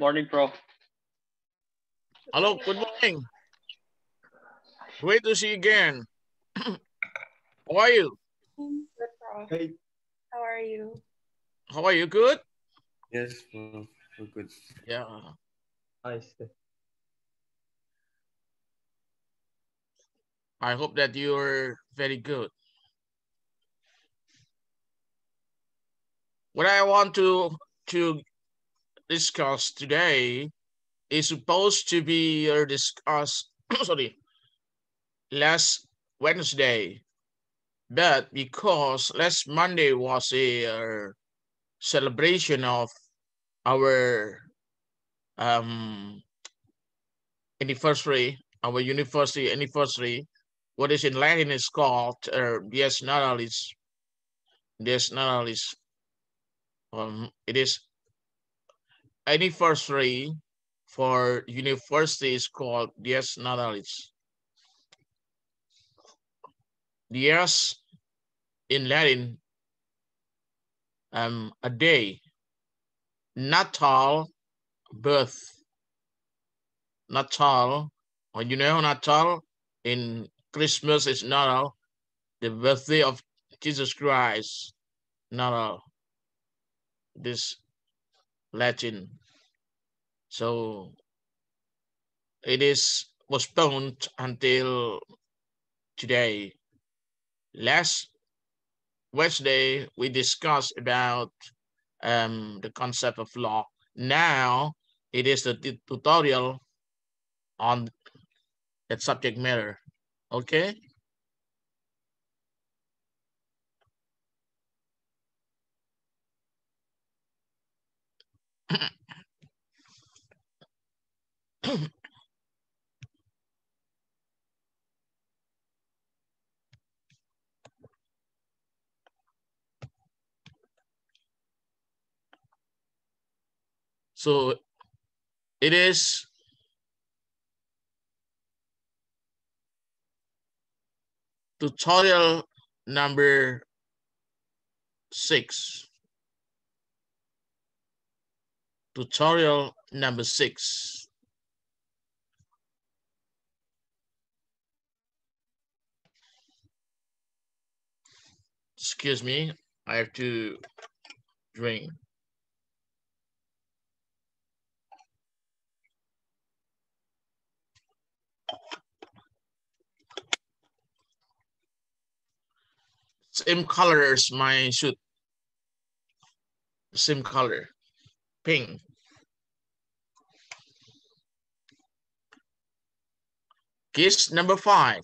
Morning, Prof. Hello, good morning. Great to see you again. How are you? Good, Prof. Hey. How are you? How are you? Good? Yes, Prof. We're good. Yeah. Nice. I hope that you're very good. What I want to discuss today is supposed to be discussed sorry, last Wednesday, but because last Monday was a celebration of our anniversary, our university anniversary. What is in Latin is called dies natalis. Dies natalis. It is anniversary for university is called dies natalis. Dies in Latin, a day. Natal, birth. Natal, or Natal in Christmas is Natal, the birthday of Jesus Christ. Natal, this Latin. So it is postponed until today. Last Wednesday, we discussed about the concept of law. Now it is the tutorial on that subject matter. Okay. So it is tutorial number 6. Tutorial number 6. Excuse me, I have to drink. Same color as my suit. Same color, pink. Case number 5.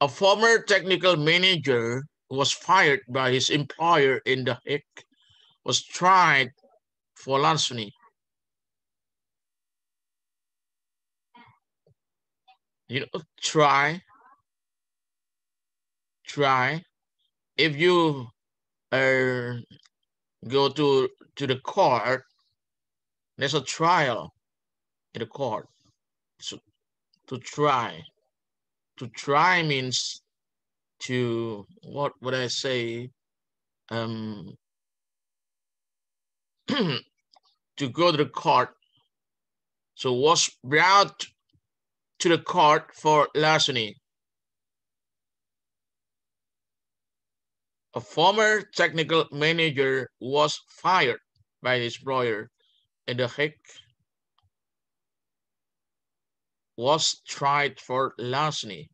A former technical manager who was fired by his employer in The Hague was tried for larceny. You know, try. If you go to the court, there's a trial in the court. So to try. To try means to, what would I say? To go to the court. So was brought to the court for larceny. A former technical manager was fired by his employer in The Hague, was tried for larceny.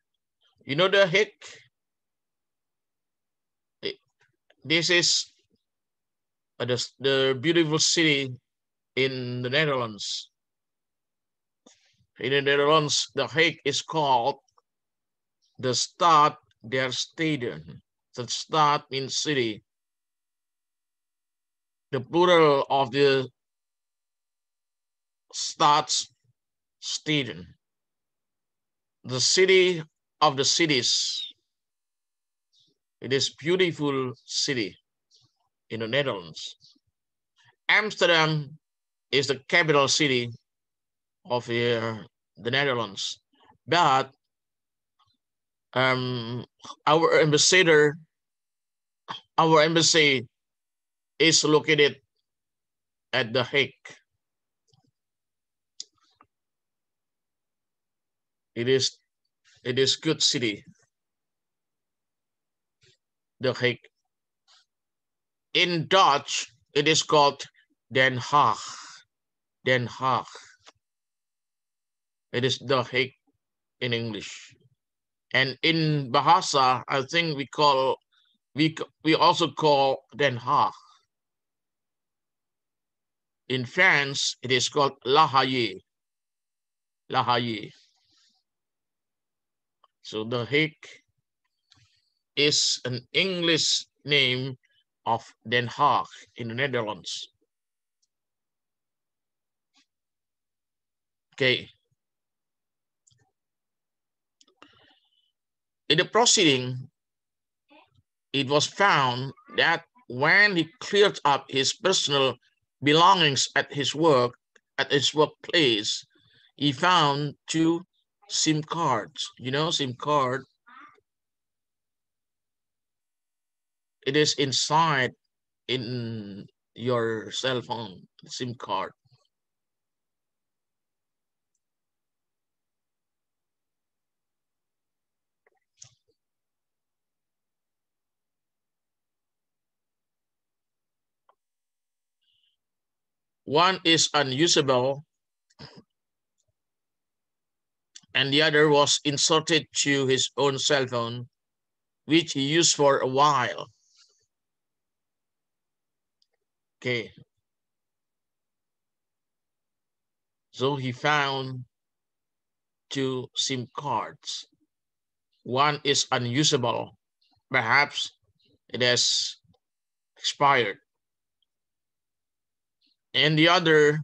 You know The Hague? This is the beautiful city in the Netherlands. In the Netherlands, The Hague is called the Stad der Steden. The Stad means city. The plural of the Stads, Steden. The city of the cities. It is beautiful city in the Netherlands. Amsterdam is the capital city of the Netherlands, but our embassy is located at The Hague. It is good city. The Hague. In Dutch, it is called Den Haag. Den Haag. It is The Hague in English. And in Bahasa, I think we also call Den Haag. In France, it is called La Haye. La Haye. So The Hague is an English name of Den Haag in the Netherlands. Okay. In the proceeding, it was found that when he cleared up his personal belongings at his workplace, he found 2 SIM cards. You know, SIM card. It is inside in your cell phone, SIM card. One is unusable and the other was inserted to his own cell phone, which he used for a while. Okay. So he found 2 SIM cards. One is unusable. Perhaps it has expired. And the other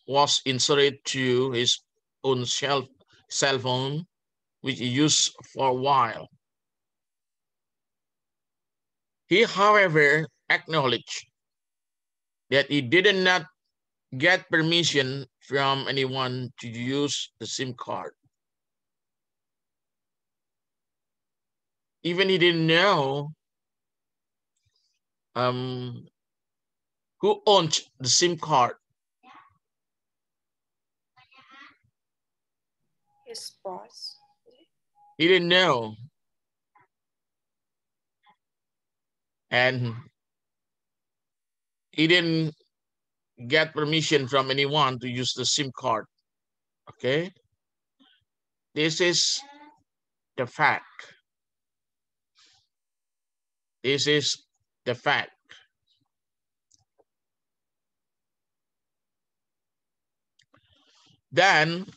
was inserted to his own cell phone, which he used for a while. He, however, acknowledged that he did not get permission from anyone to use the SIM card. Even he didn't know who owned the SIM card. His boss. He didn't know. And he didn't get permission from anyone to use the SIM card. Okay? This is the fact. This is the fact. Then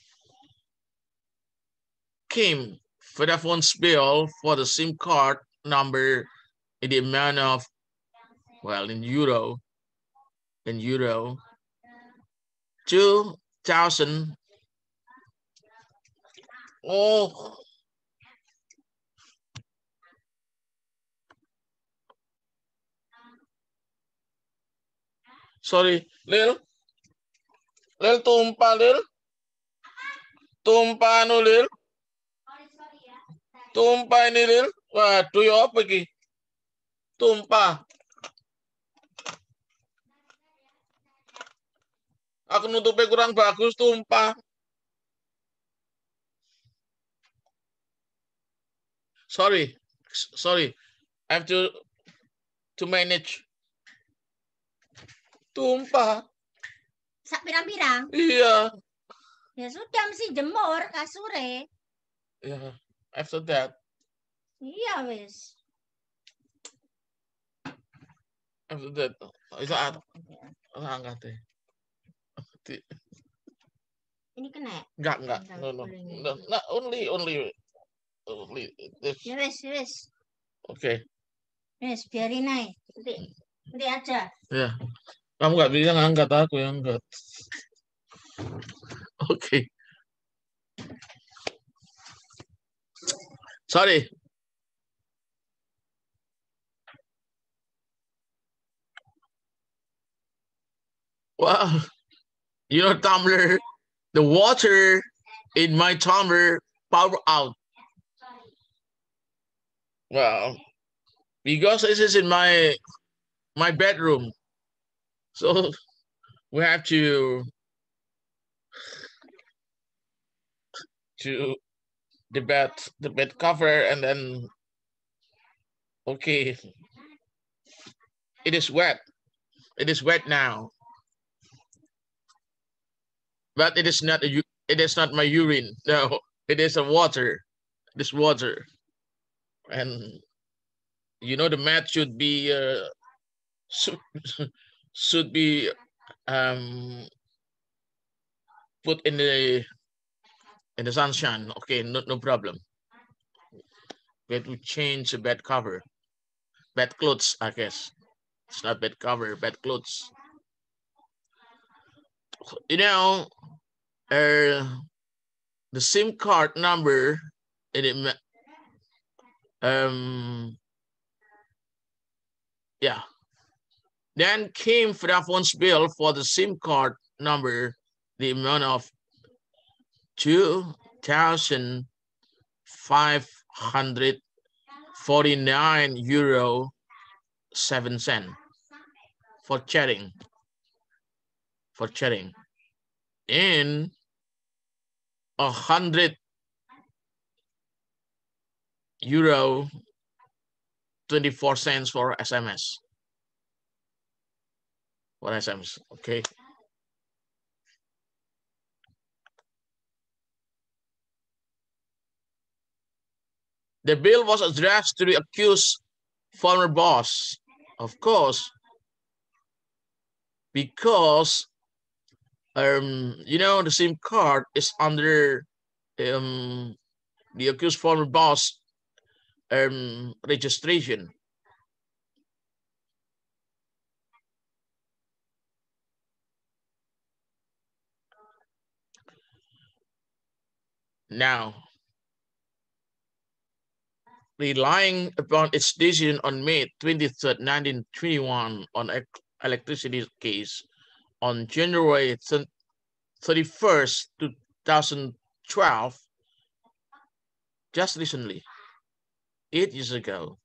came Vodafone's bill for the SIM card number in the amount of, well, in euro, 2,000. Oh. Sorry, Lil, tumpah, Lil. Tumpah, no, Lil. Tumpah ini, Lil. Waduh, ya apa ini? Tumpah. Aku nutupnya kurang bagus, tumpah. Sorry. I have to manage. Tumpah. Sak pirang-pirang? Iya. Ya sudah, mesti jemur kasure. Yeah, after that. Iya, wis. After that. Saat. Angkat deh. Ini kena? Enggak. No. Not only this. Ya wis. Oke. Wis, biarin aja. Nanti aja. Ya. Kamu nggak bisa ngangkat, aku yang angkat. Oke. Sorry. Wow. You know, tumbler, the water in my tumbler power out. Well, because this is in my bedroom. So we have to the bed cover, and then okay, it is wet. It is wet now, but it is not it is not my urine. No, it is a water. It is water, and you know the mat should be should, should be put in the sunshine. Okay, no problem. We have to change the bed cover, bed clothes, I guess. It's not bed cover, bed clothes. You know, the SIM card number in it, yeah. Then came Vodafone's bill for the SIM card number, the amount of 2,549 euro 7 cents for chatting. In 100 euro 24 cents for SMS. For SMS, okay. The bill was addressed to the accused former boss, of course, because you know, the SIM card is under the accused former boss registration. Now, relying upon its decision on May 23rd, 1921 on electricity case, on January 31st, 2012, just recently, 8 years ago,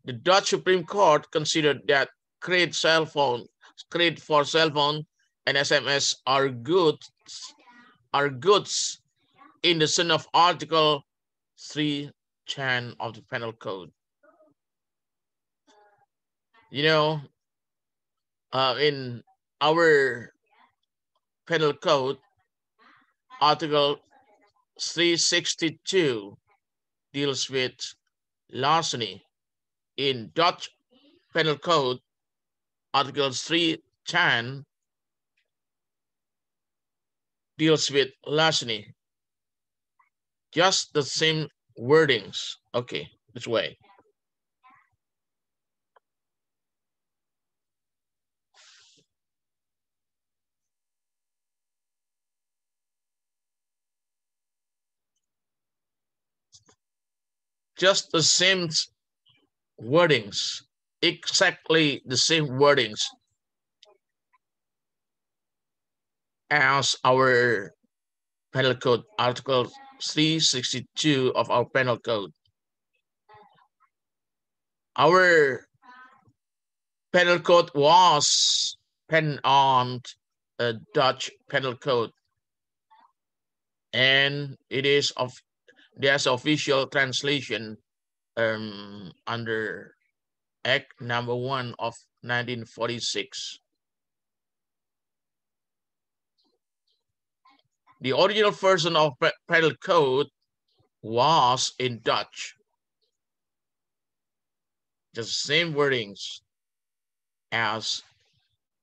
the Dutch Supreme Court considered that credit for cell phone and SMS are goods in the sense of Article 310 of the Penal Code. You know, in our Penal Code, Article 362 deals with larceny. In Dutch Penal Code, Article 310 deals with larceny. Just the same wordings. Okay, this way. Just the same wordings, exactly the same wordings as our Penal Code, Article 362 of our Penal Code. Our Penal Code was penned on a Dutch Penal Code, and it is there's official translation under Act number 1 of 1946. The original version of Penal Code was in Dutch. Just the same wordings as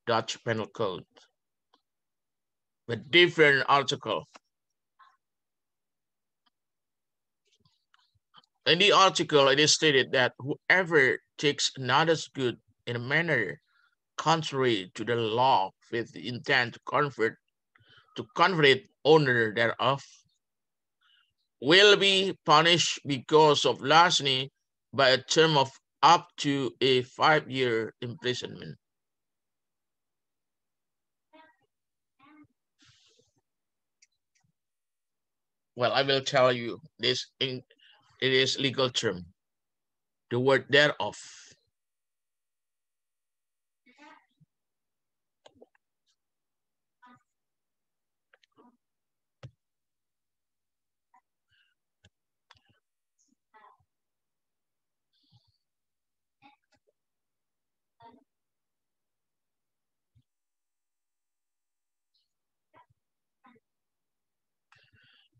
Dutch Penal Code, but different article. In the article, it is stated that whoever takes another's good in a manner contrary to the law with the intent to convert owner thereof will be punished because of larceny by a term of up to a 5-year imprisonment. Well, I will tell you this it is legal term. The word thereof.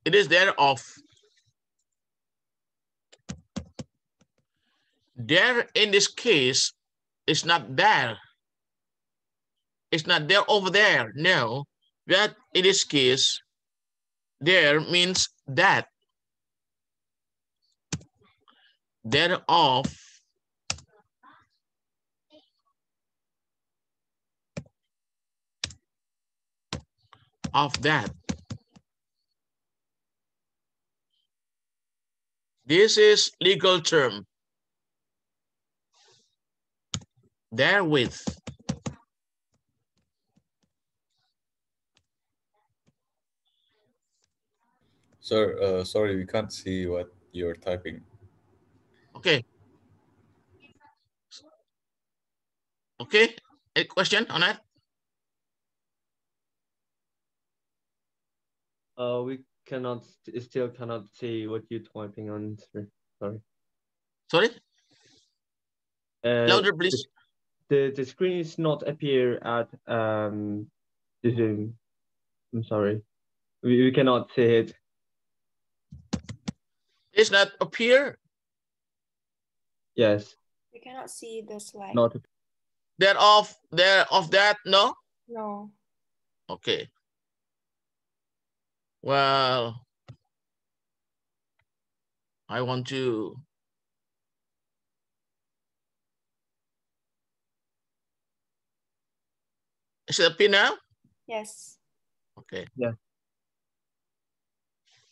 It is thereof. There in this case is not there. It's not there over there. No. But in this case, there means that. Thereof. Of that. This is legal term. Therewith. Sir, sorry, we can't see what you're typing. Okay. Okay. Any question on that? We still cannot see what you're typing on screen. Sorry. Sorry? Louder, please. The screen is not appear at the Zoom. I'm sorry. We cannot see it. It's not appear. Yes. We cannot see the slide. Not. Thereof that, no? No. Okay. Well, I want to is it appear now? Yes. Okay. Yeah.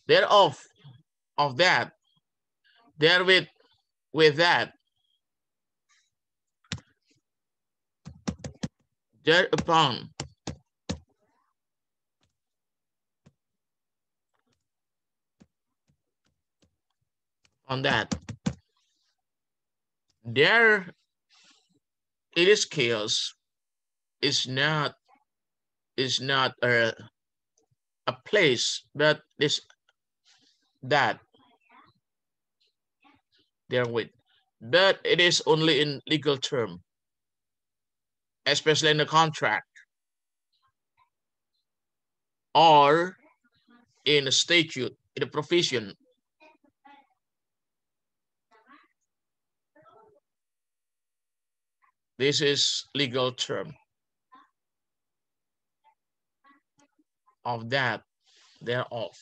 Thereof of that. Therewith with that. Thereupon. On that. There it is chaos. Is not a place, but is that therewith. But it is only in legal term, especially in the contract or in a statute, in a provision. This is legal term. Of that, thereof.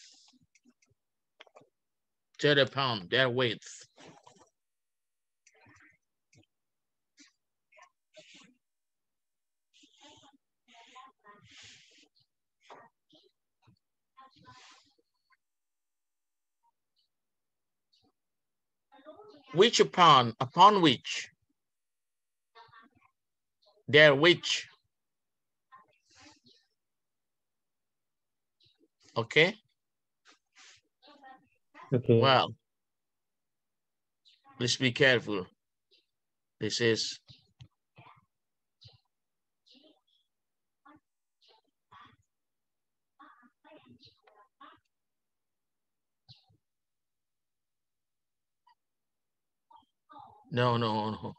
Thereupon, therewith. Which upon which. There which. Okay. Okay. Well, let's be careful. This is no.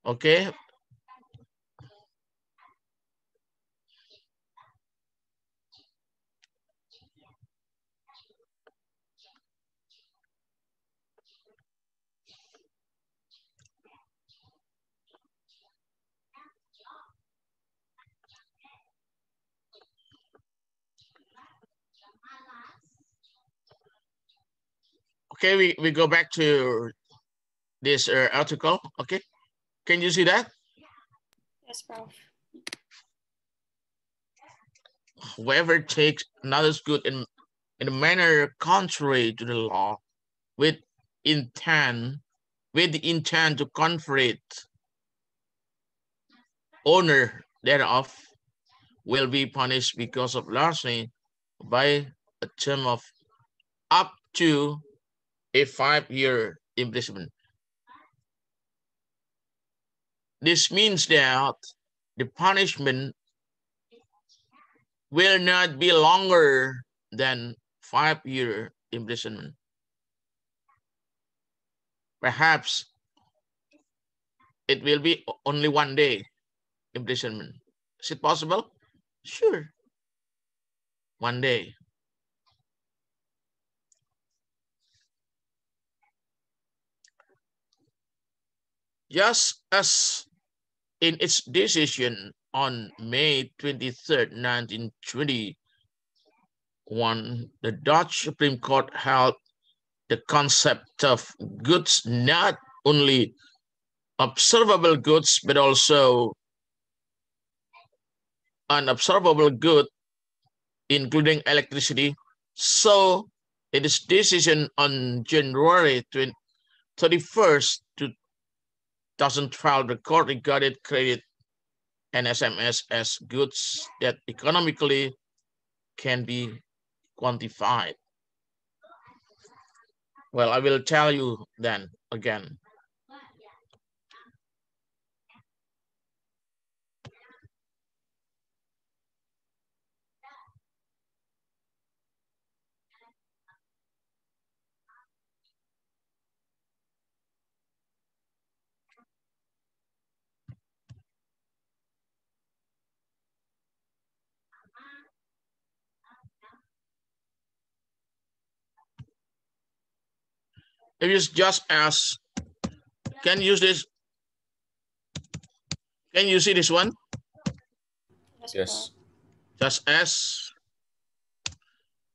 Okay. Okay, we go back to this article. Okay, can you see that? Yes, Prof. Whoever takes another's good in a manner contrary to the law with the intent to confer it, owner thereof will be punished because of larceny by a term of up to a 5-year imprisonment. This means that the punishment will not be longer than 5-year imprisonment. Perhaps it will be only 1 day imprisonment. Is it possible? Sure. 1 day. Just as in its decision on May 23rd, 1921, the Dutch Supreme Court held the concept of goods not only observable goods, but also unobservable good, including electricity. So in its decision on January 31st, 2012, the court regarded credit and SMS as goods that economically can be quantified. Well, I will tell you then again. If you just ask, can you use this? Can you see this one? Yes. Just as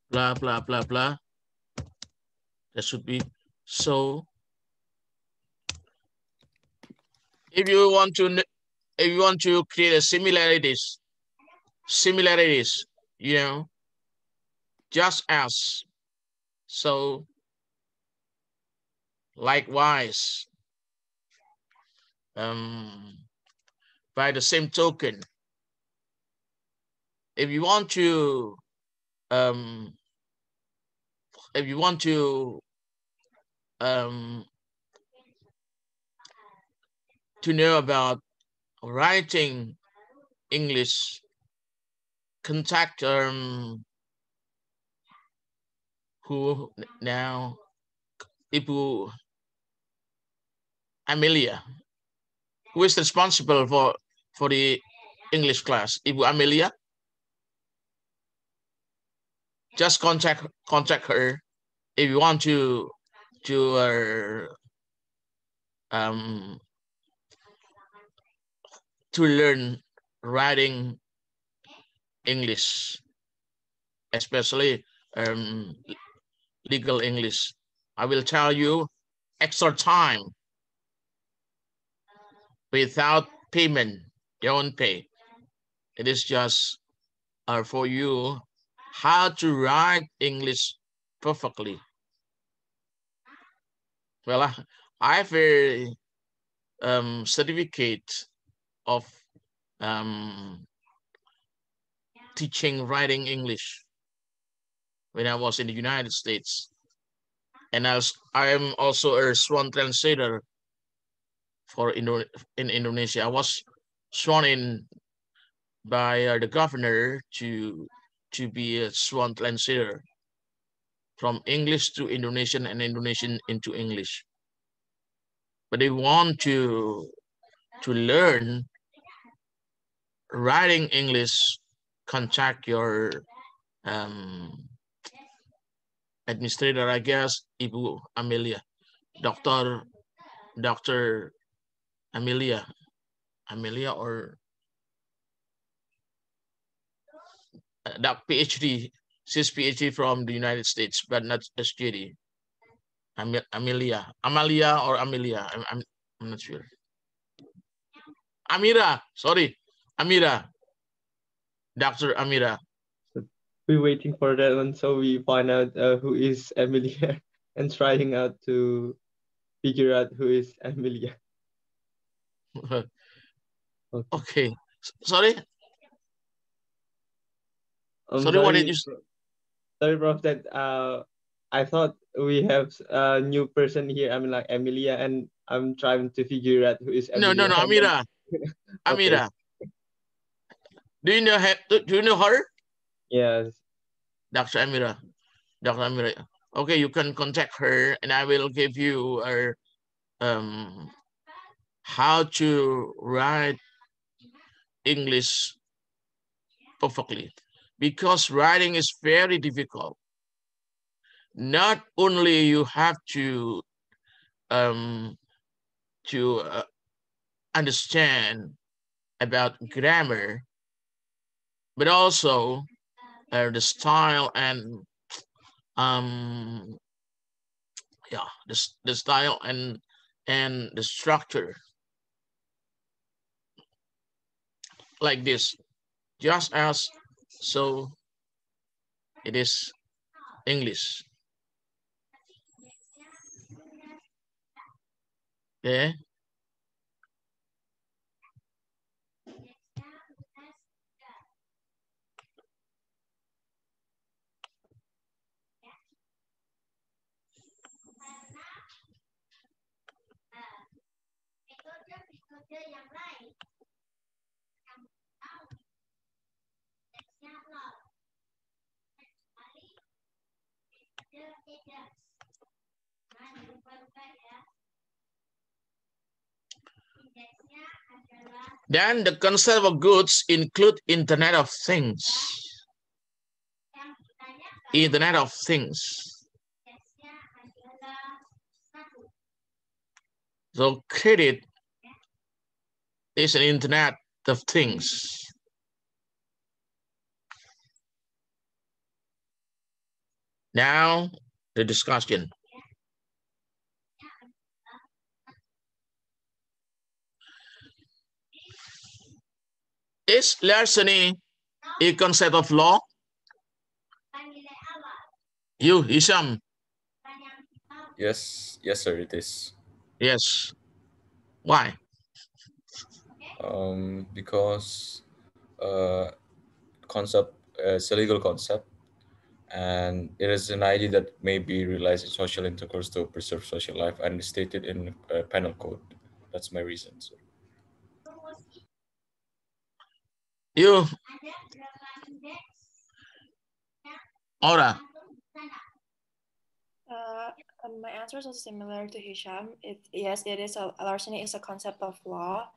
blah blah blah blah. That should be so. If you want to create a similarities, you know, just as. So likewise, by the same token, if you want to know about writing English, contact who now Ibu Amelia, who is responsible for the English class. Ibu Amelia, just contact her if you want to learn writing English, especially legal English. I will tell you extra time without payment. Don't pay. It is just for you how to write English perfectly. Well, I have a certificate of teaching writing English when I was in the United States. And I am also a sworn translator in Indonesia. I was sworn in by the governor to be a sworn translator from English to Indonesian and Indonesian into English. But they want to learn writing English, contact your administrator, I guess, Ibu Amelia, Dr. Amelia or that PhD, she's PhD from the United States, but not SJD. Amalia or Amelia, I'm not sure. Amira, sorry, Amira, Dr. Amira. We're waiting for that one, so we find out who is Amelia and trying out to figure out who is Amelia. Okay. Sorry. Sorry, what did you say? Sorry, Prof, that I thought we have a new person here. I mean, like Amelia, and I'm trying to figure out who is Amelia. No, Amira. Amira. Do you know her? Do you know her? Yes. Dr. Amira. Okay, you can contact her, and I will give you how to write English perfectly, because writing is very difficult. Not only you have to understand about grammar, but also the style and the style and the structure, like this. Just as so, it is English. Okay. Then the concept of goods include Internet of Things. Internet of Things. So credit is an Internet of Things. Now the discussion. Is larceny a concept of law? You, Hisham. Yes, sir, it is. Yes. Why? Because concept is a legal concept, and it is an idea that may be realized in social intercourse to preserve social life and stated in penal code. That's my reason, sir. You, Aura. My answer is also similar to Hisham. Yes, it is. Larceny is a concept of law.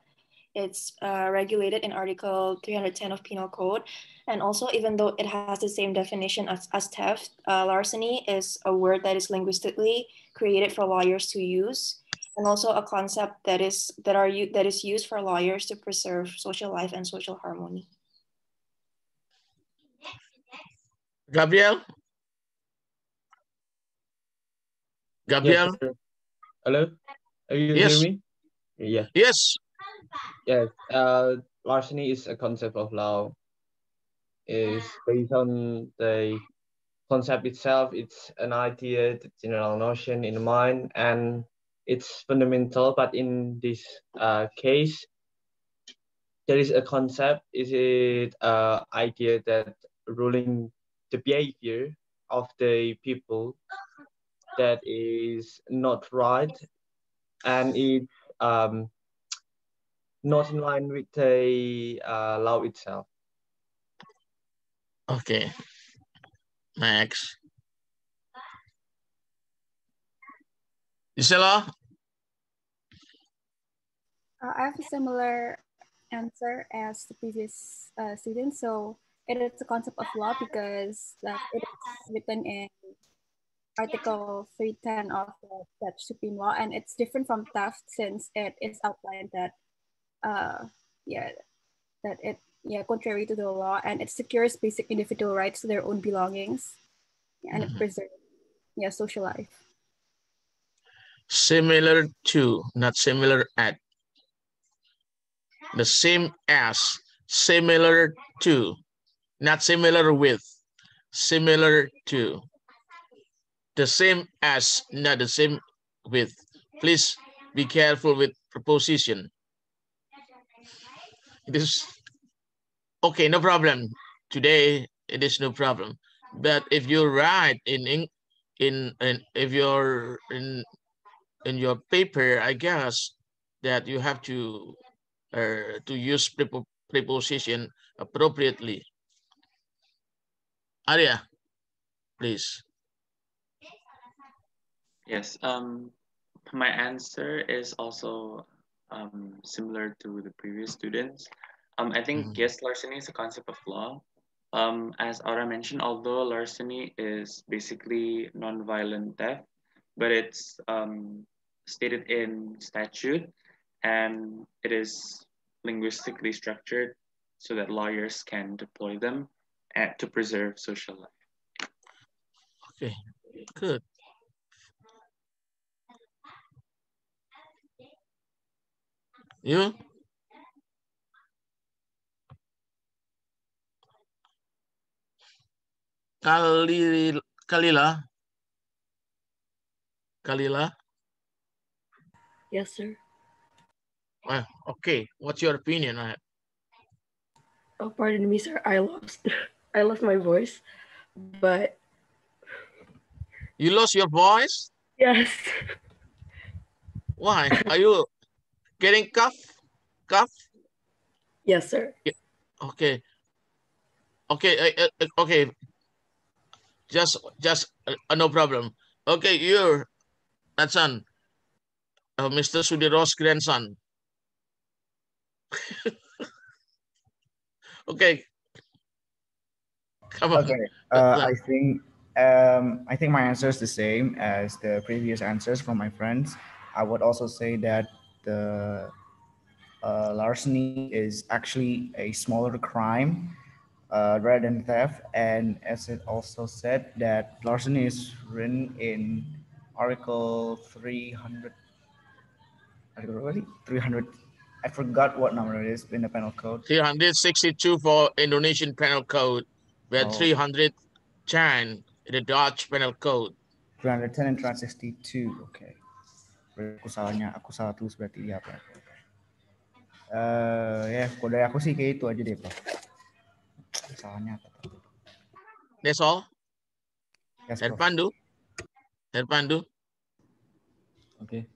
It's regulated in Article 310 of Penal Code. And also, even though it has the same definition as theft, larceny is a word that is linguistically created for lawyers to use, and also a concept that is used for lawyers to preserve social life and social harmony. Gabriel? Gabriel? Yes, hello? You Yes. hear me? Yeah. Yes. Yes. Larceny is a concept of law. Is based on the concept itself. It's an idea, the general notion in the mind, and it's fundamental. But in this case, there is a concept. Is it idea that ruling the behavior of the people that is not right, and it's not in line with the law itself. Okay. Next. Isela? I have a similar answer as the previous student. So it is a concept of law because it is written in Article 310 of the Dutch Supreme Law, and it's different from theft since it is outlined that contrary to the law, and it secures basic individual rights to their own belongings, and it preserves social life. Similar to, not similar at. The same as, similar to, not similar with, similar to. The same as, not the same with. Please be careful with preposition. It is okay, no problem. Today it is no problem. But if you write in your paper, I guess that you have to use preposition appropriately. Arya, please. Yes. My answer is also similar to the previous students. I think yes, larceny is a concept of law. As Aura mentioned, although larceny is basically non-violent theft, but it's stated in statute, and it is linguistically structured so that lawyers can deploy them to preserve social life. Okay, good. You? Kalila? Yes, sir. Okay, what's your opinion on it? Oh, pardon me, sir. I lost my voice, but You lost your voice? yes. Why? Are you getting cough? Yes, sir. Yeah. Okay. Okay. Just no problem. Okay, you're that son, Mr. Sudiro's grandson. Okay. Come on. Okay. I think my answer is the same as the previous answers from my friends. I would also say that the larceny is actually a smaller crime rather than theft, and as it also said that larceny is written in Article 300. Article really 300. I forgot what number it is in the penal code. 362 for Indonesian penal code. We had 310 in the Dutch penal code. 310 and 362. Okay. Aku salah tulis berarti ya apa? Ya, kode aku sih kayak itu aja deh, Prof. Salahnya apa? That's all? Yes, Herpandu? Okay.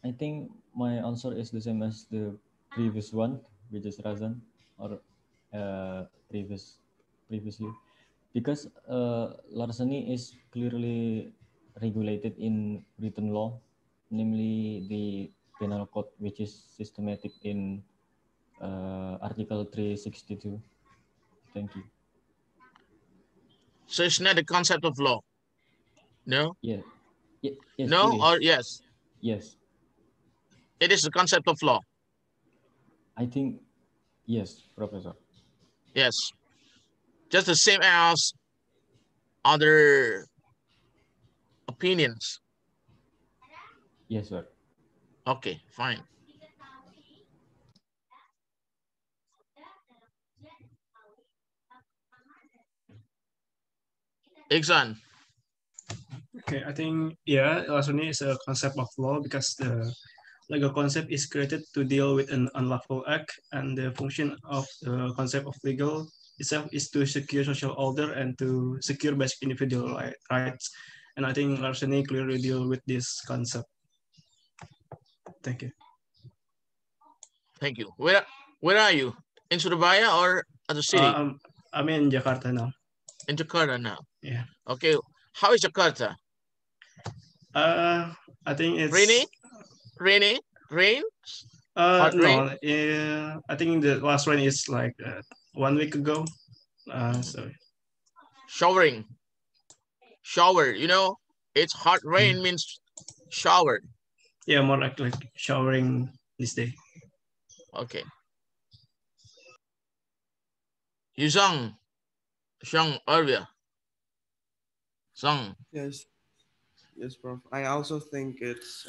I think my answer is the same as the previous one, which is Razan, or previously, because larceny is clearly regulated in written law, namely the penal code, which is systematic in Article 362. Thank you. So it's not a concept of law? No? Yeah. Yes, no or yes? Yes. It is the concept of law? I think yes, Professor. Yes. Just the same as other opinions? Yes, sir. Okay, fine. Iksan. Okay, I think, yeah, larceny is a concept of law because the legal concept is created to deal with an unlawful act, and the function of the concept of legal itself is to secure social order and to secure basic individual rights. And I think larceny clearly deal with this concept. Thank you. Thank you. Where are you? In Surabaya or at the city? I'm in Jakarta now. In Jakarta now? Yeah. Okay. How is Jakarta? I think it's rainy. Rain? No. Rain? I think the last rain is like 1 week ago. So showering. Shower. You know, it's hot rain means shower. Yeah, more like showering this day. Okay. You sung earlier. Sung. Yes, Prof. I also think it's.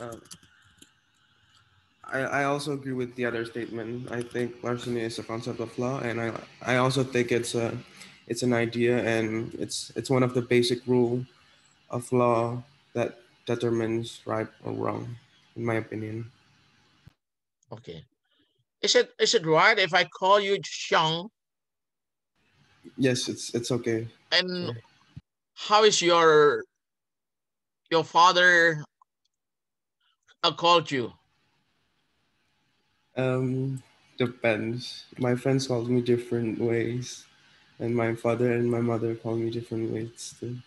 I also agree with the other statement. I think larceny is a concept of law, and I also think it's an idea, and it's one of the basic rule of law that determines right or wrong, in my opinion. Okay. Is it right if I call you Xiang? Yes, it's okay. And how is your father called you? Depends. My friends call me different ways, and my father and my mother call me different ways too.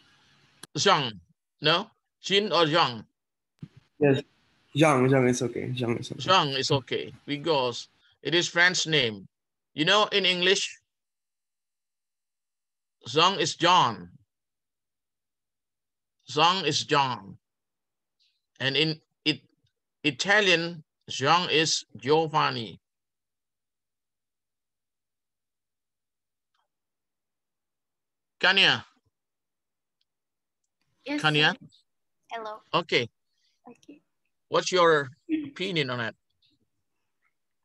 Xiang, no? Jin or Zhang? Yes. Zhang is okay. Zhang is okay. Zhang is okay because it is French name. You know, in English, Zhang is John. Zhang is John. And in Italian, Zhang is Giovanni. Kanya. Yes, Kanya. sir. Hello. Okay. Okay. What's your opinion on it?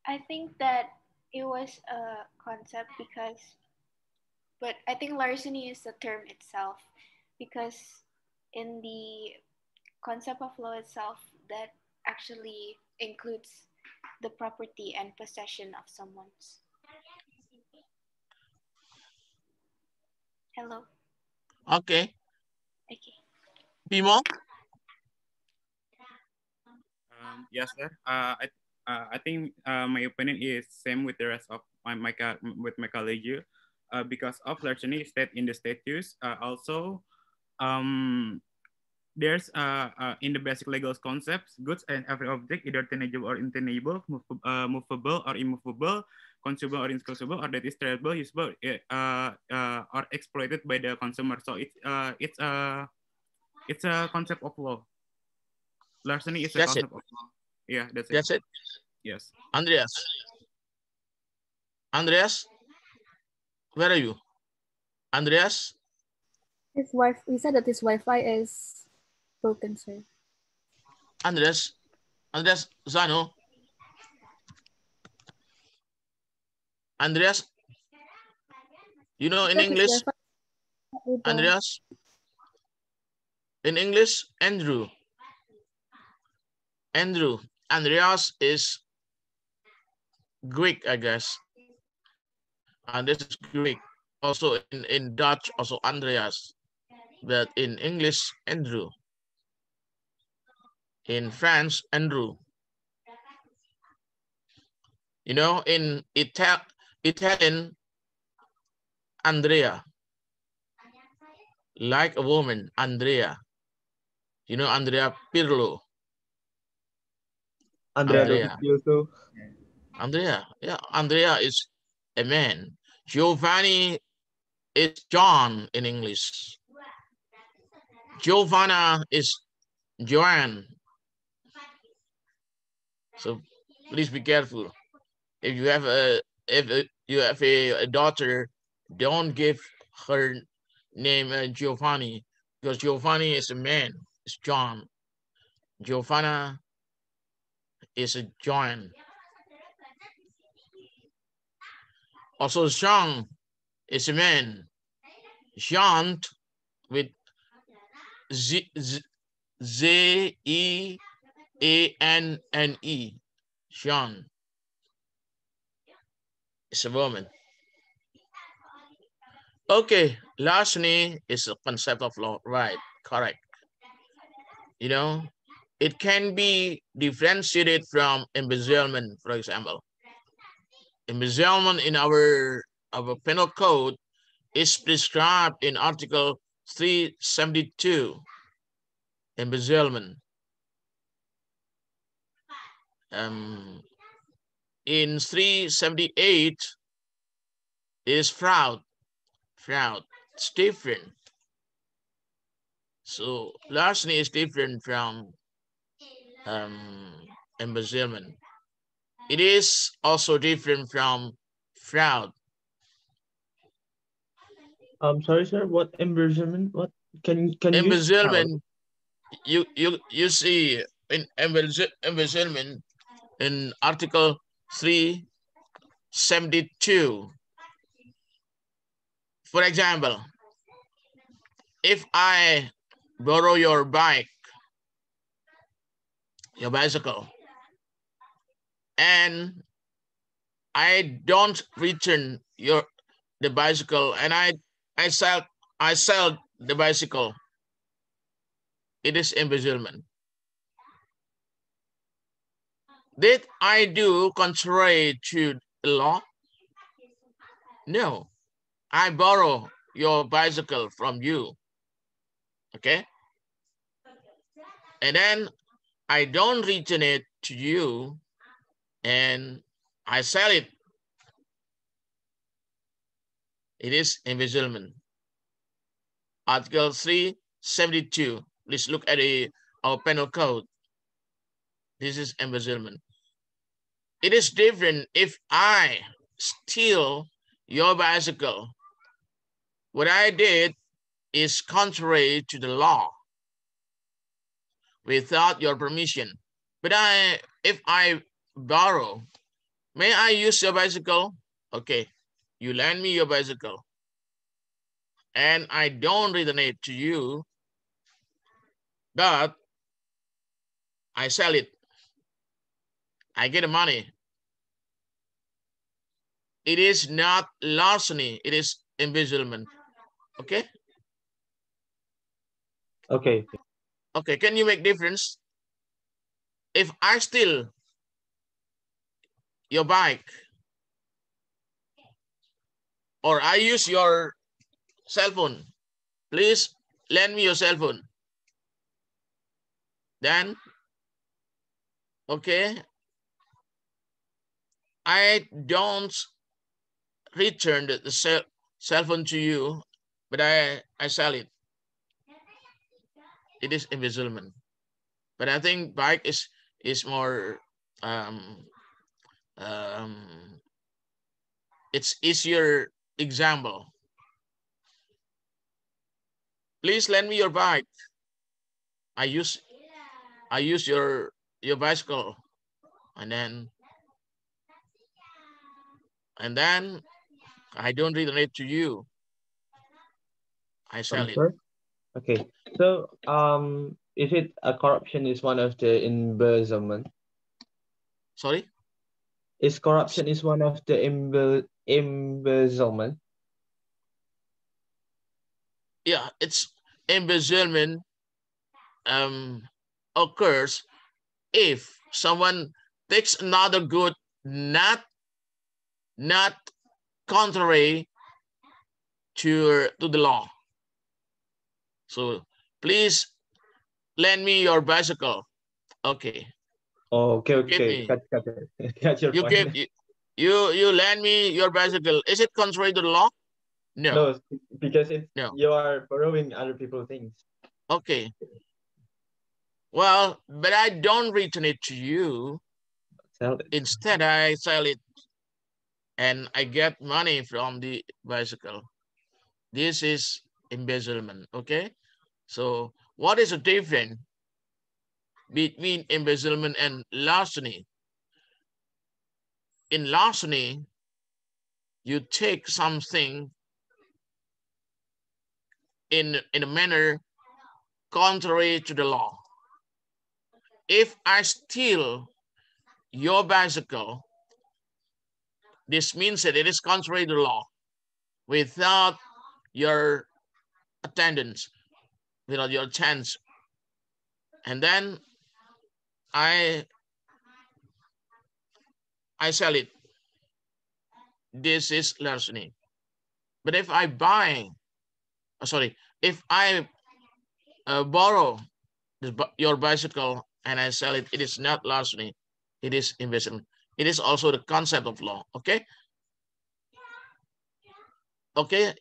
I think that it was a concept because, but I think larceny is the term itself because in the concept of law itself, that actually includes the property and possession of someone's. Hello. Okay. Okay. Bimo? Yes, sir. I think my opinion is same with the rest of with my colleague, because of larceny state in the statutes. Also, there's in the basic legal concepts, goods and every object, either tangible or intangible, movable or immovable, consumable or inconsumable, or that is tradable, usable, or exploited by the consumer. So it's a concept of law. Larceny is a That's it. concept of law. Yeah, that's it. That's it. Yes. Andreas. Andreas, where are you? Andreas? His wife. He said that his Wi-Fi is broken, sir. Andreas Zano. Andreas, you know, in English, Andreas, in English, Andrew. Andreas is Greek, I guess. And this is Greek. Also in Dutch, also Andreas. But in English, Andrew. In France, Andrew. You know, in Italian, Andrea. Like a woman, Andrea. You know, Andrea Pirlo. Andrea. Andrea. Yeah, Andrea is a man. Giovanni is John in English. Giovanna is Joanne. So please be careful. If you have a daughter, don't give her name Giovanni, because Giovanni is a man. It's John. Giovanna is a John. Also, Jean is a man. Jean with Z-E-A-N-N-E. Jean is a woman. Okay, larceny is a concept of law, right? Correct. You know, it can be differentiated from embezzlement, for example. Embezzlement in our penal code is prescribed in Article 372. Embezzlement. In 378 is fraud. It's different. So larceny is different from embezzlement. It is also different from fraud. I'm sorry, sir. What embezzlement? What can embezzlement? You see in embezzlement in Article 372. For example, if I borrow your bike, your bicycle, and I don't return the bicycle, and I sell the bicycle, it is embezzlement. Did I do contrary to the law? No, I borrow your bicycle from you. Okay, and then I don't return it to you and I sell it. It is embezzlement. Article 372. Please look at our penal code. This is embezzlement. It is different if I steal your bicycle. What I did is contrary to the law without your permission. But if I borrow, may I use your bicycle? Okay, you lend me your bicycle and I don't return it to you, but I sell it. I get the money. It is not larceny, it is embezzlement. Okay? Okay. Okay, can you make difference? If I steal your bike or I use your cell phone, please lend me your cell phone. Then, okay, I don't return the cell phone to you, but I sell it. It is embezzlement. But I think bike is more it's easier example. Please lend me your bike. I use your bicycle, and then I don't return it to you. I sell it. Okay. So is it a corruption is one of the embezzlement? Sorry? Is corruption is one of the embezzlement? Yeah, it's embezzlement occurs if someone takes another good not contrary to the law. So please lend me your bicycle. Okay. Oh, okay. You lend me your bicycle. Is it contrary to the law? No. No, because you are borrowing other people's things. Okay. Well, but I don't return it to you. Sell it. Instead, I sell it and I get money from the bicycle. This is embezzlement, okay? So what is the difference between embezzlement and larceny? In larceny, you take something in a manner contrary to the law. If I steal your bicycle, this means that it is contrary to the law without your attendance, without your chance. And then I sell it. This is larceny. But if I if I borrow your bicycle and I sell it, it is not larceny. It is embezzlement. It is also the concept of law. Okay. Okay.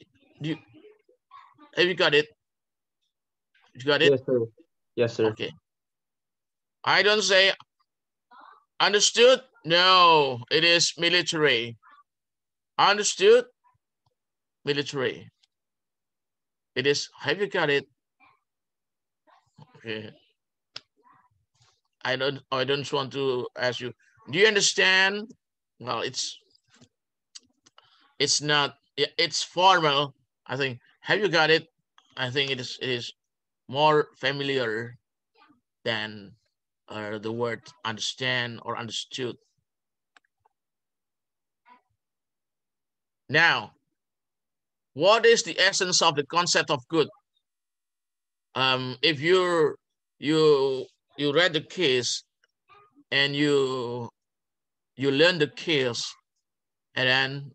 Have you got it? You got it? Yes, sir. Yes, sir. Okay. I don't say understood. No, it is military. Understood? Military. It is, have you got it? Okay. I don't want to ask you, do you understand? Well, it's not, it's formal. I think, have you got it? I think it is more familiar than the word understand or understood. Now, what is the essence of the concept of good? If you read the case and you learn the case, and then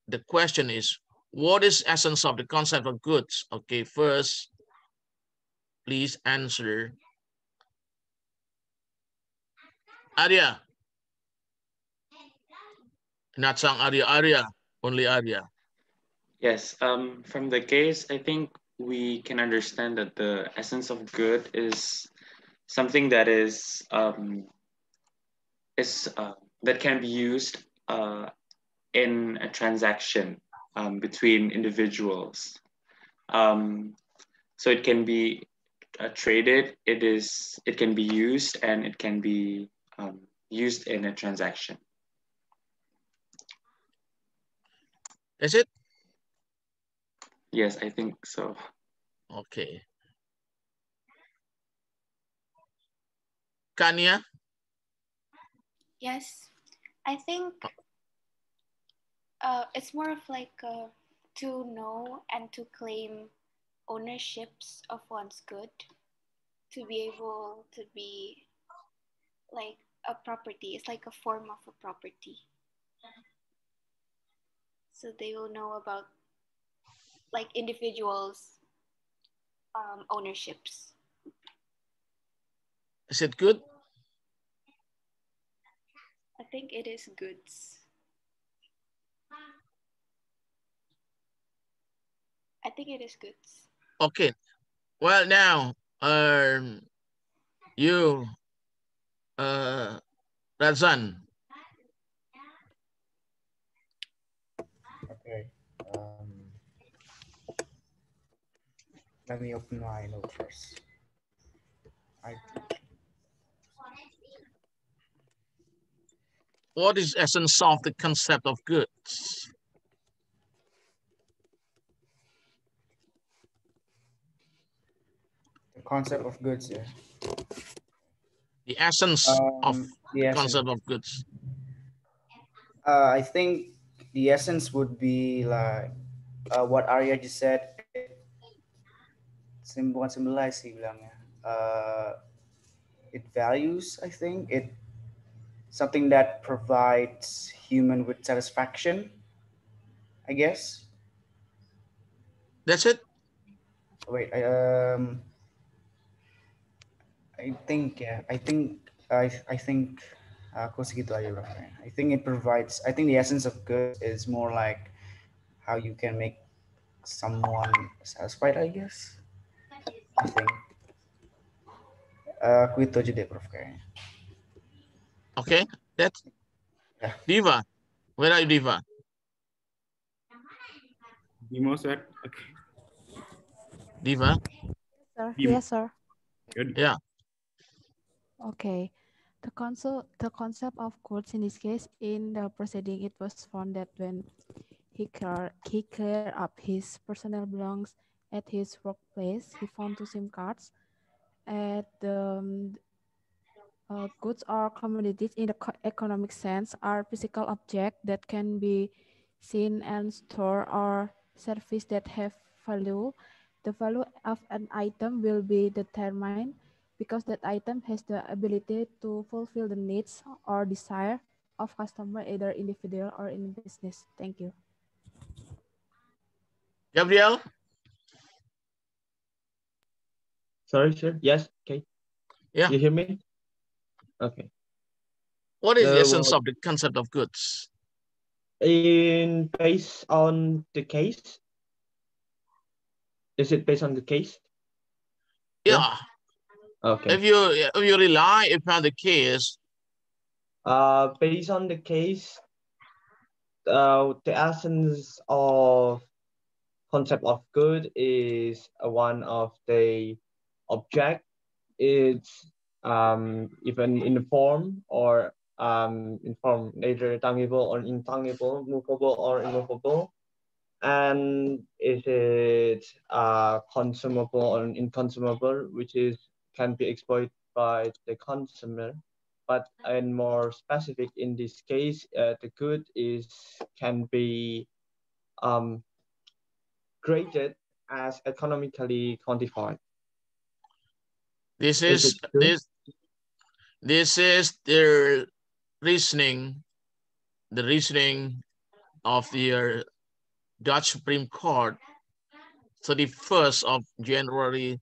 the question is, what is essence of the concept of goods? Okay, first, please answer Arya. Not Sang Arya, Arya, only Arya. Yes, from the case, I think we can understand that the essence of good is something that that can be used in a transaction between individuals. So it can be traded. It can be used, and it can be used in a transaction. Is it? Yes, I think so. Okay. Kanya? Yes, I think it's more of like to know and to claim ownerships of one's good, to be able to be like a property. It's like a form of a property. So they will know about like individuals' ownerships. Is it good? I think it is goods. I think it is goods. Okay. Well, now, you, Razan. Okay. Let me open my note first. What is essence of the concept of goods? The concept of goods, yeah. The essence of the concept of goods. I think the essence would be like what Arya just said. Bukan symbolize sih bilangnya. It values, I think. It something that provides human with satisfaction, I guess. That's it? Wait, I think, yeah, I think aku segitu aja, bro. I think it provides, I think the essence of good is more like how you can make someone satisfied, I guess. I think. Aku itu aja deh, Prof, kayaknya. Okay, that's yeah. Diva. Where are you, Diva? Dimo, sir. Okay. Diva? Sir. Dimo. Yes, sir. Good. Yeah. Okay. The concept of goods in this case, in the proceeding, it was found that when he cleared up his personal belongings at his workplace, he found 2 SIM cards. At the goods or commodities in the economic sense are physical objects that can be seen and stored or services that have value. The value of an item will be determined because that item has the ability to fulfill the needs or desire of customer, either individual or in business. Thank you. Gabriel? Sorry, sir. Yes. Okay. Yeah. You hear me? Okay. What is the essence of the concept of goods? Based on the case? Is it based on the case? Yeah. Okay. If you rely upon the case. Based on the case, the essence of concept of good is one of the object. It's even in the form or in form either tangible or intangible, movable or immovable. And is it consumable or inconsumable, which can be exploited by the consumer. But and more specific in this case, the good can be graded as economically quantified. This is the reasoning of the Dutch Supreme Court, 31st of January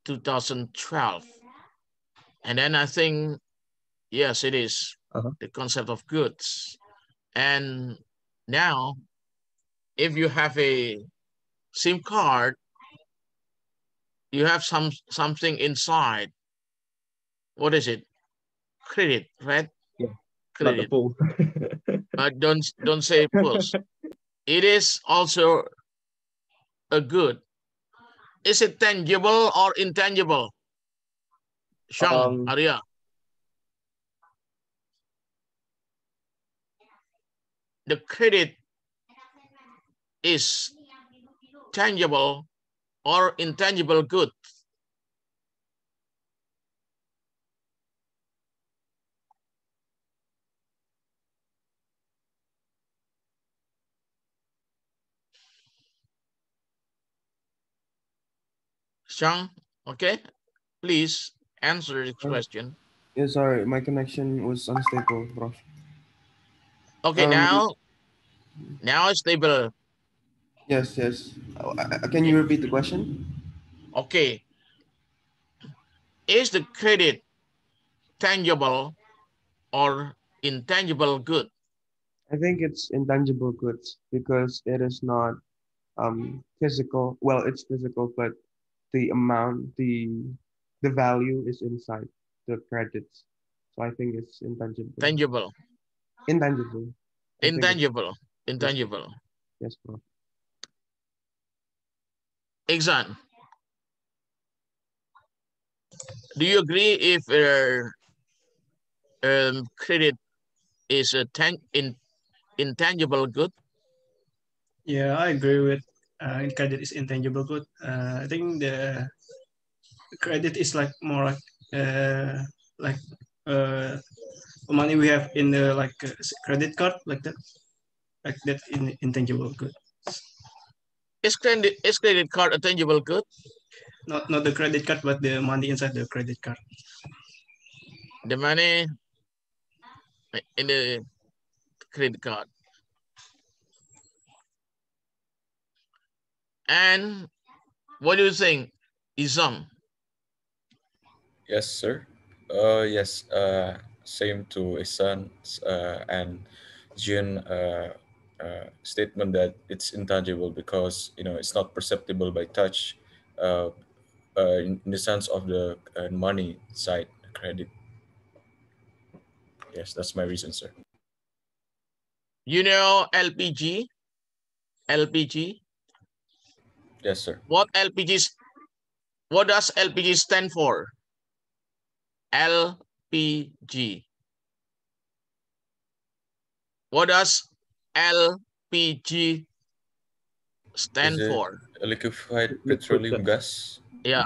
2012. And then I think Yes, it is. The concept of goods. And now, if you have a SIM card, you have something inside. What is it? Credit, right? Yeah, not the Credit. pool. But don't say pulse. It is also a good. Is it tangible or intangible? Shang, Arya. The credit is tangible or intangible good? Shang, okay, please answer this question. Yeah, sorry, my connection was unstable, Prof. Okay, now it's stable. Yes, yes. Can you repeat the question? Okay. Is the credit tangible or intangible good? I think it's intangible goods because it is not physical. Well, it's physical, but the amount, the value is inside the credits. So I think it's intangible. Tangible. Intangible. Intangible. Intangible. Yes, Prof. Exam. Do you agree if credit is a intangible good? Yeah, I agree with credit is intangible good. I think the credit is like more like money we have in the credit card like that in intangible good. Is credit card a tangible good? Not the credit card, but the money inside the credit card. The money in the credit card. And what do you think, Isam? Yes, sir. Yes. Same to Isan and Jun statement that it's intangible because it's not perceptible by touch, in the sense of the money side, credit. Yes, that's my reason, sir. You know LPG? LPG? Yes, sir. What does LPG stand for? LPG. What does LPG stand Is it for? liquefied petroleum gas? Yeah,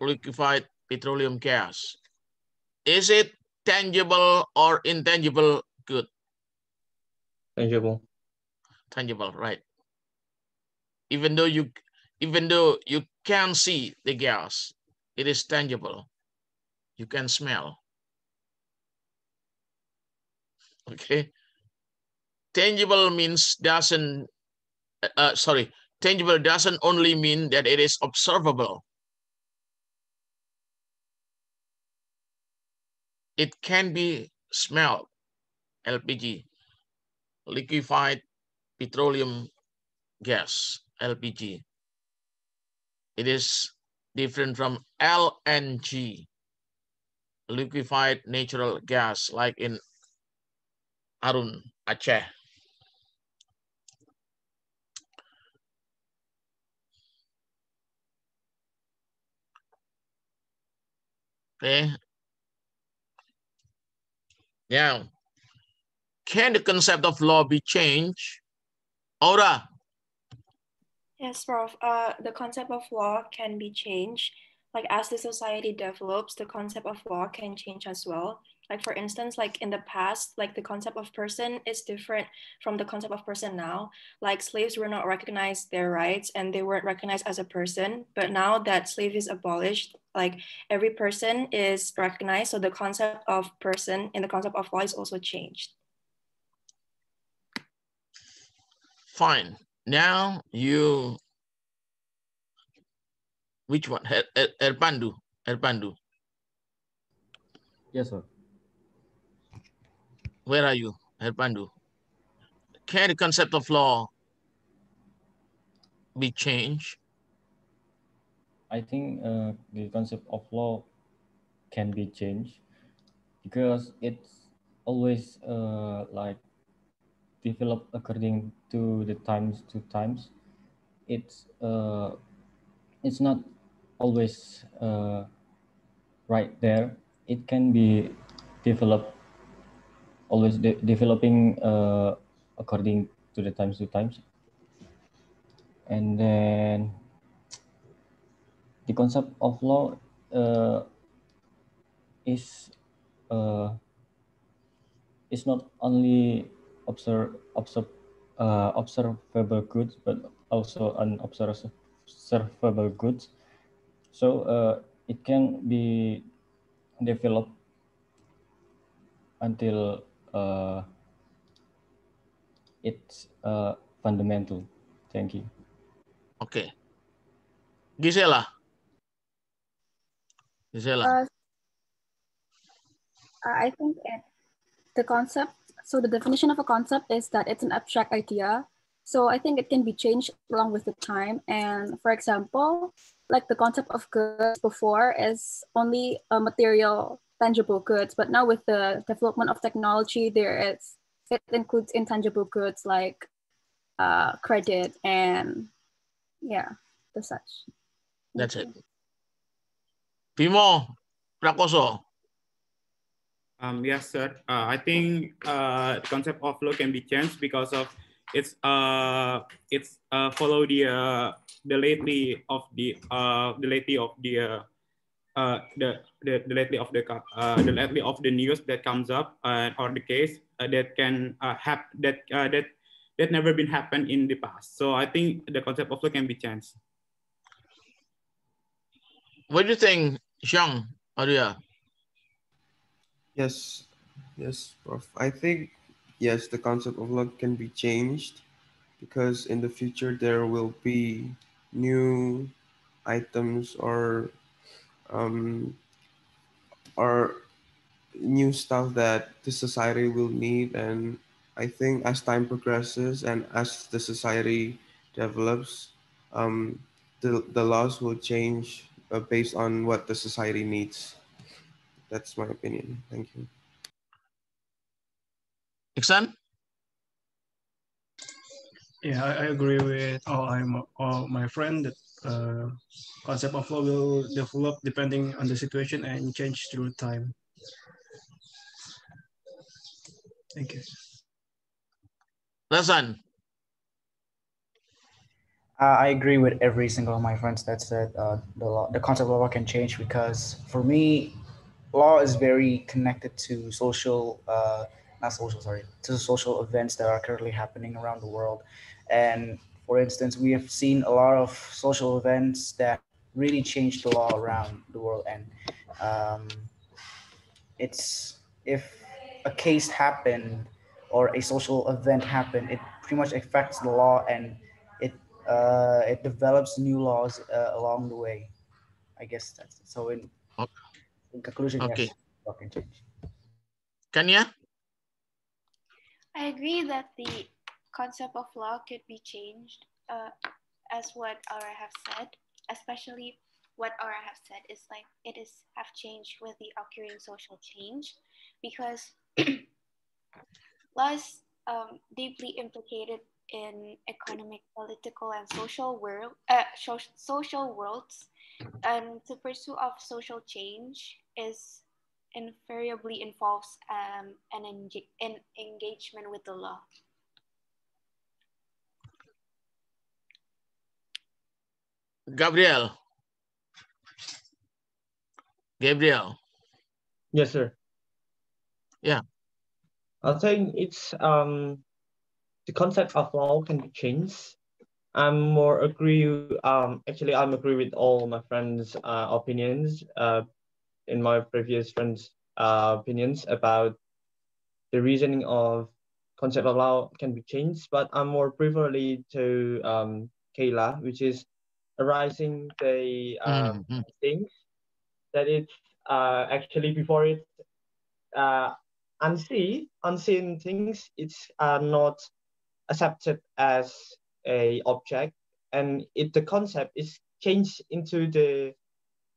liquefied petroleum gas. Is it tangible or intangible good? Tangible. Tangible, right. Even though you can see the gas, it is tangible. You can smell. Okay. Tangible means tangible doesn't only mean that it is observable. It can be smelled. LPG, liquefied petroleum gas, LPG. It is different from LNG, liquefied natural gas, like in Arun, Aceh. Okay. Now, can the concept of law be changed? Aura. Yes, Prof. The concept of law can be changed. Like as the society develops, the concept of law can change as well. Like for instance, like in the past, like the concept of person is different from the concept of person now. Like slaves were not recognized their rights and they weren't recognized as a person. But now that slave is abolished, like every person is recognized. So the concept of person in the concept of law is also changed. Fine. Now which one? Erpandu. Yes, sir. Where are you, Herpandu? Can the concept of law be changed? I think the concept of law can be changed because it's always like developed according to the times to times. It's not always right there. It can be developed, always developing according to the times to times. And then the concept of law is not only observable goods, but also unobservable goods. So it can be developed until it's fundamental. Thank you. Okay. Gisela. I think the concept, so the definition of a concept is that it's an abstract idea. So I think it can be changed along with the time. And for example, like the concept of goods before is only a material, tangible goods, but now with the development of technology, it includes intangible goods like credit and the such. That's it. Bimo Prakoso. Yes, sir. I think the concept of law can be changed because of it's follow the lately of the lately of the news that comes up or the case that can have that never been happened in the past. So I think the concept of law can be changed. What do you think, Xiang Arya? Yes, Prof. I think, yes, the concept of law can be changed because in the future there will be new items or new stuff that the society will need. And I think as time progresses and as the society develops, the laws will change based on what the society needs. That's my opinion. Thank you. Iksan? Yeah, I agree with all my friend that concept of law will develop depending on the situation and change through time. Thank you. Razan? I agree with every single of my friends that said the concept of law can change because for me, law is very connected to to social events that are currently happening around the world. And for instance, we have seen a lot of social events that really changed the law around the world. And it's if a case happened or a social event happened, it pretty much affects the law and it develops new laws along the way. I guess that's it. So in conclusion, Okay. yes, law can change. Kanya? I agree that the concept of law could be changed as what Aura have said, especially what Aura have said is like it is have changed with the occurring social change because law is deeply implicated in economic, political, and social worlds, and the pursuit of social change is invariably involves an engagement with the law. Gabriel? Yes, sir. Yeah. I think it's the concept of law can be changed. I'm agree with all my friends' opinions. In my previous friends' opinions about the reasoning of concept of law can be changed, but I'm more preferably to Kayla, which is arising the things that it's actually before it unseen things, it's not accepted as a object, and the concept is changed into the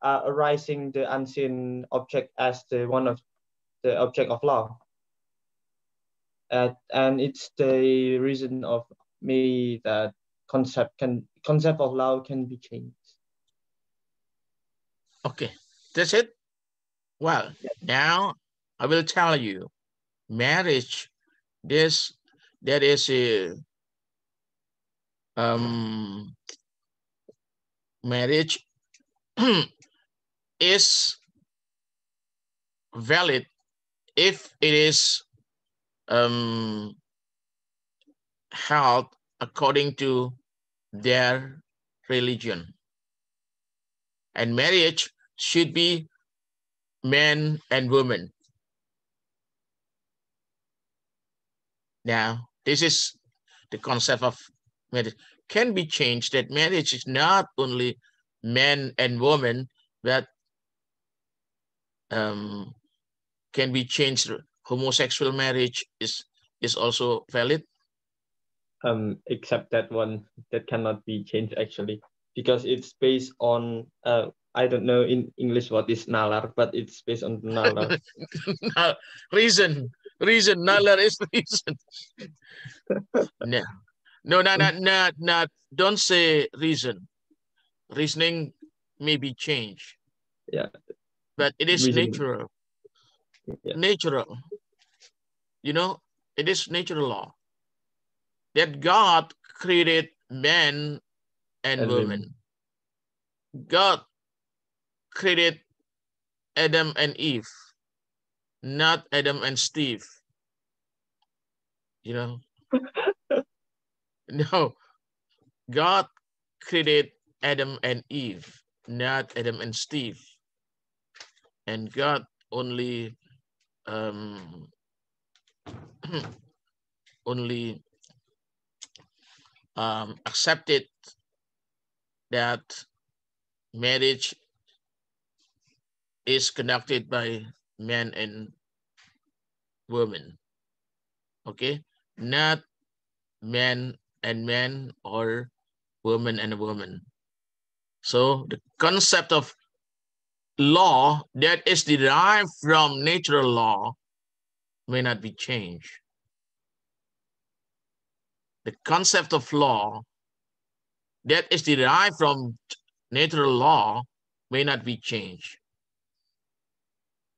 arising the unseen object as the one of the object of law. And it's the reason of me that concept of law can be changed. Okay, that's it. Well, now I will tell you, marriage, that is a marriage is valid if it is held according to their religion. And marriage should be men and women. Now, this is the concept of marriage. Can be changed, that marriage is not only men and women, but can be changed. Homosexual marriage is also valid. Except that one that cannot be changed actually, because it's based on I don't know in English what is nalar, but it's based on nalar. reason nalar is reason. No, don't say reason. Reasoning may be changed. Yeah, but it is reasoning. natural. Yeah. Natural. You know, it is natural law that God created men and women. God created Adam and Eve, not Adam and Steve. You know? No. God created Adam and Eve, not Adam and Steve. And God only only accepted that marriage is conducted by men and women. Okay, not men and men or woman and a woman. So the concept of law that is derived from natural law may not be changed. The concept of law that is derived from natural law may not be changed.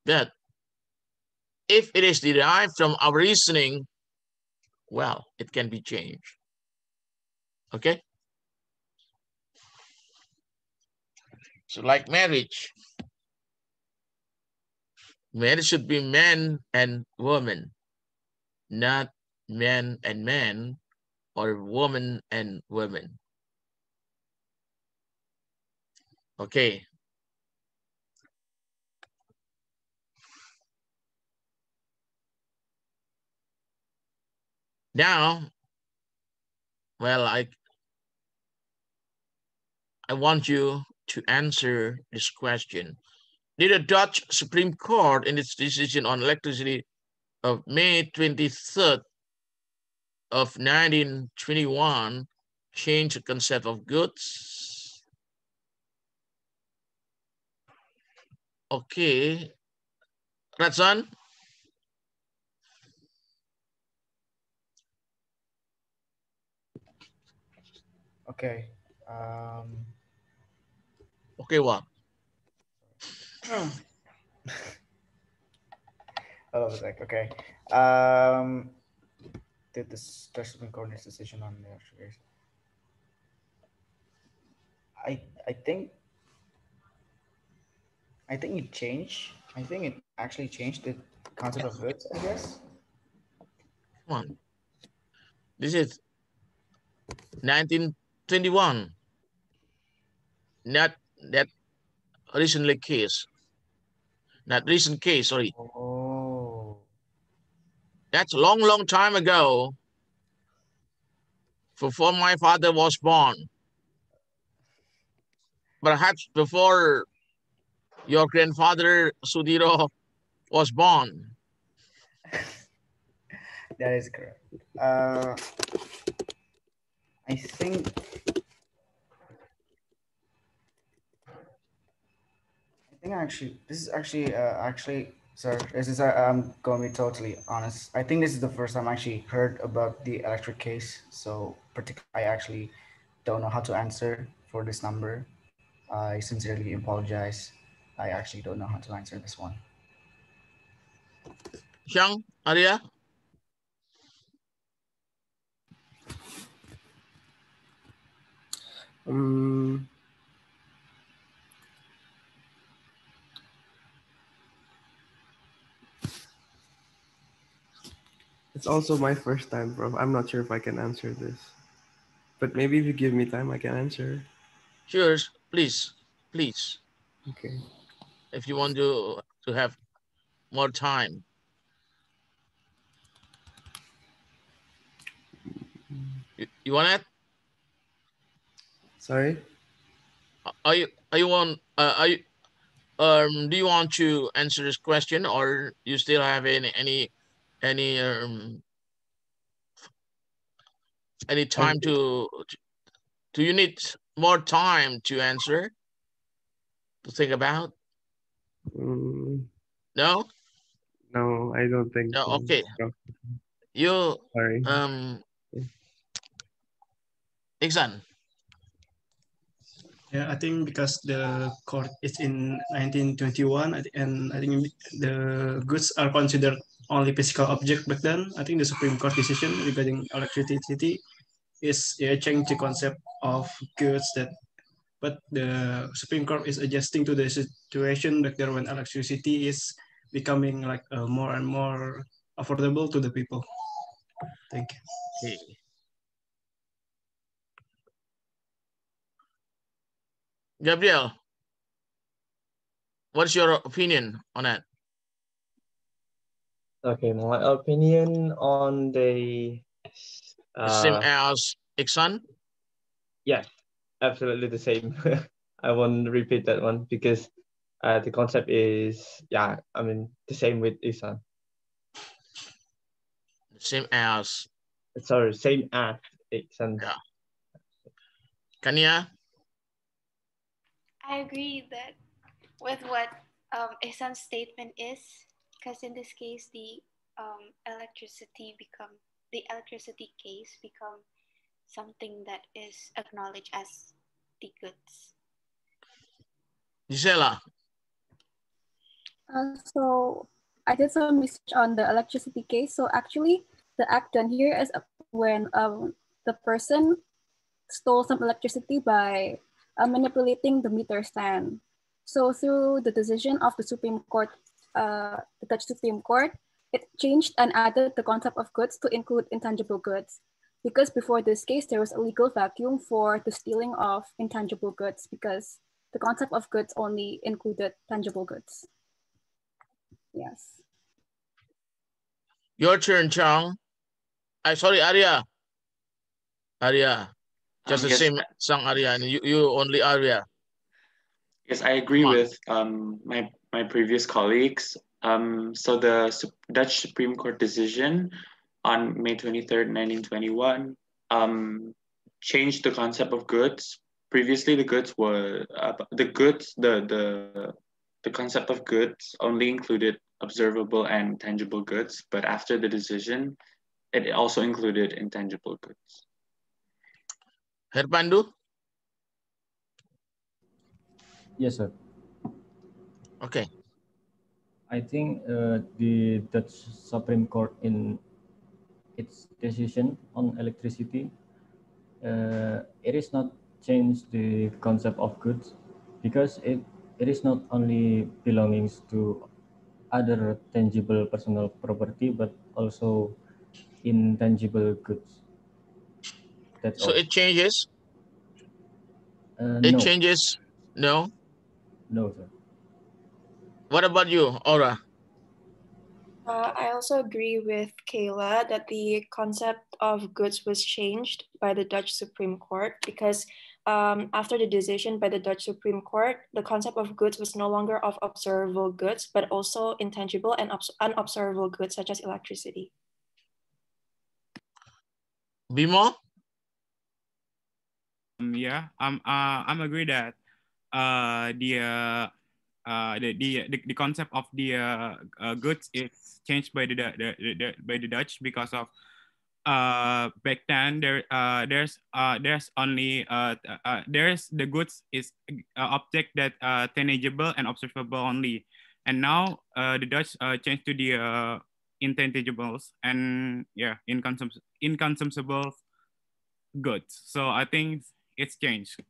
But if it is derived from our reasoning, well, it can be changed. Okay? So like marriage. Marriage should be men and woman, not men and men or woman and women. Okay. Now, well, I want you to answer this question. Did the Dutch Supreme Court in its decision on electricity of May 23rd of 1921 change the concept of goods? Okay. Ratsan? Okay. Okay, what? Hold on a sec. Okay. Did this Supreme Court decision on the electrification? I think it changed. I think it actually changed the concept of goods, I guess. Come on. This is 1921. Not that recently case. Not recent case, sorry. Oh. That's a long, long time ago. Before my father was born. Perhaps before your grandfather Sudiro was born. That is correct. I think actually this is actually, sir, this is I'm going to be totally honest. I think this is the first time I actually heard about the electric case. So particularly, I actually don't know how to answer for this number. I sincerely apologize. I actually don't know how to answer this one. Xiang, Arya? It's also my first time, Prof. I'm not sure if I can answer this. But maybe if you give me time, I can answer. Sure, please, please. Okay. If you want to have more time. You want it? Sorry? Are you do you want to answer this question, or you still have any time to do you need more time to answer, to think about? No? No, I don't think No, so. okay. No. You Sorry. Iksan. Yeah, I think because the court is in 1921, and I think the goods are considered only physical object back then. I think the Supreme Court decision regarding electricity is changing the concept of goods but the Supreme Court is adjusting to the situation back there when electricity is becoming like more and more affordable to the people. Thank you. Okay. Gabriel, what's your opinion on that? Okay, my opinion on the same as Iksan? Yes, absolutely the same. I won't repeat that one because the concept is, yeah, I mean, the same with Iksan. Same as? Sorry, same as Iksan. Yeah. Kania? I agree that with what Ihsan's statement is, because in this case, the electricity case become something that is acknowledged as the goods. Gisela? So I did some research on the electricity case. So actually, the act done here is when the person stole some electricity by manipulating the meter stand. So through the decision of the Supreme Court, the Dutch Supreme Court, it changed and added the concept of goods to include intangible goods. Because before this case, there was a legal vacuum for the stealing of intangible goods because the concept of goods only included tangible goods. Yes. Your turn, Chang. Sorry, Arya. Arya. Just the Yes. same Sang Arya, and you only Arya. Yes, I agree with my previous colleagues. So the Dutch Supreme Court decision on May 23rd, 1921, changed the concept of goods. Previously, the goods were the concept of goods only included observable and tangible goods, but after the decision, it also included intangible goods. Herpandu? Yes, sir. Okay. I think the Dutch Supreme Court in its decision on electricity, it is not changed the concept of goods because it is not only belongings to other tangible personal property, but also intangible goods. That's So all. it changes? It No. changes? No? No, sir. What about you, Aura? I also agree with Kayla that the concept of goods was changed by the Dutch Supreme Court because after the decision by the Dutch Supreme Court, the concept of goods was no longer of observable goods, but also intangible and unobservable goods such as electricity. Bimo? Yeah, I'm agree that the concept of the goods is changed by the Dutch because of back then there's only there's the goods is object that tangible and observable only, and now the Dutch changed to the intangibles and yeah inconsumable goods. So I think it's changed.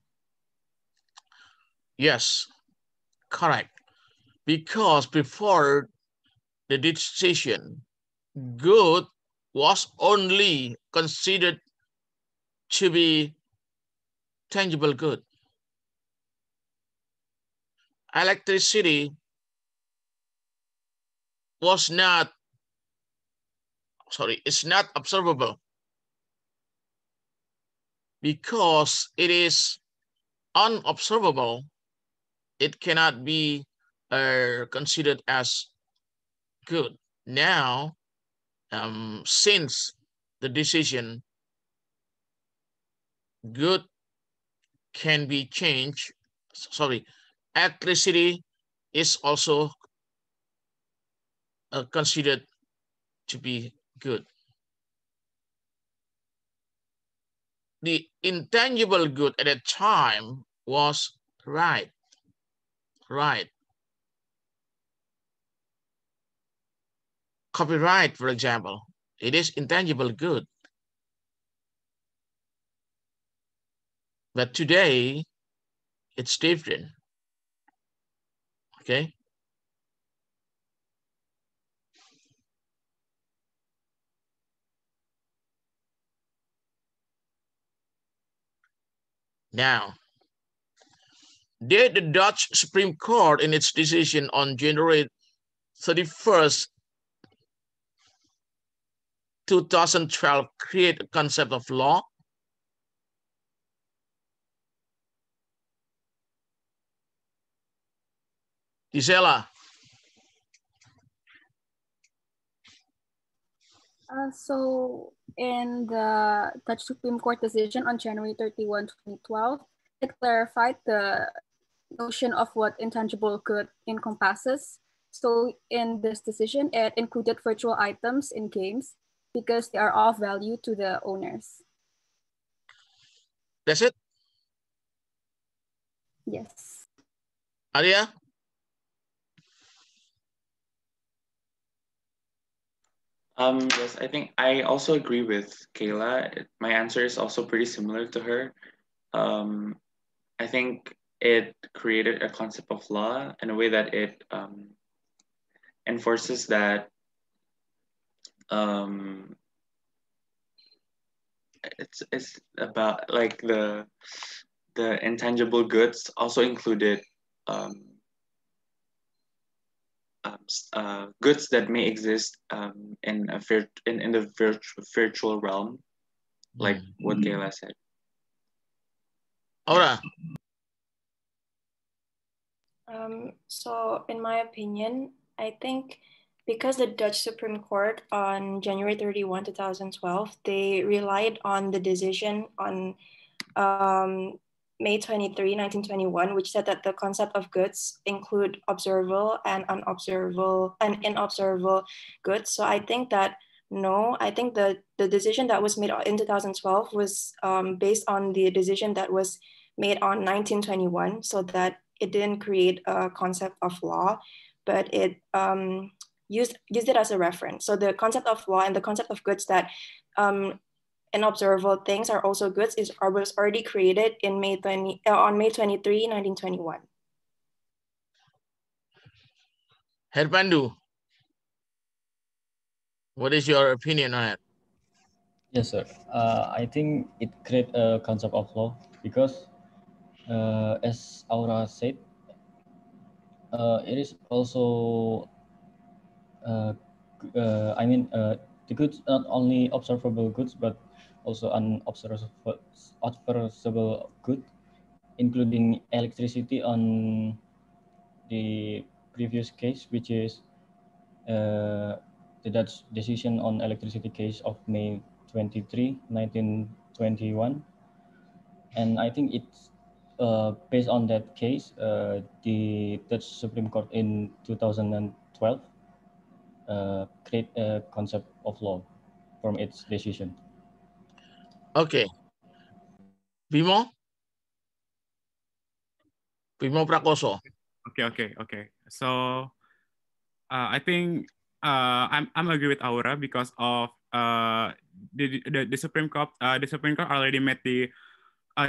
Yes, correct. Because before the decision, good was only considered to be tangible good. Electricity was not, it's not observable because it is unobservable. It cannot be considered as good. Now, since the decision, good can be changed. Electricity is also considered to be good. The intangible good at that time was right. Copyright, for example, it is intangible good. But today, it's different. Okay? Now, did the Dutch Supreme Court in its decision on January 31st, 2012 create a concept of law? Gisela. So in the Dutch Supreme Court decision on January 31, 2012, it clarified the notion of what intangible good encompasses. So in this decision, it included virtual items in games because they are of value to the owners. That's it? Yes. Arya? Yes, I think I also agree with Kayla. My answer is also pretty similar to her. I think it created a concept of law in a way that it enforces that it's about like the intangible goods also included goods that may exist in the virtual realm, like what Kayla said. Aura. So in my opinion, I think because the Dutch Supreme Court on January 31, 2012, they relied on the decision on May 23, 1921, which said that the concept of goods include observable and unobservable and inobservable goods. So I think that I think the decision that was made in 2012 was based on the decision that was made on 1921, so that it didn't create a concept of law, but it used it as a reference. So the concept of law and the concept of goods that inobservable things are also goods was already created in on May 23, 1921. Herpandu, what is your opinion on it? Yes, sir. I think it creates a concept of law because, as Aura said, it is also, the goods not only observable goods but also unobservable good. including electricity on the previous case, which is the Dutch decision on electricity case of May 23, 1921. And I think it's based on that case, the Dutch Supreme Court in 2012 create a concept of law from its decision. Okay. Bimo? Bimo Prakoso. Okay. So I think I'm agree with Aura because of the Supreme Court. The Supreme Court already made the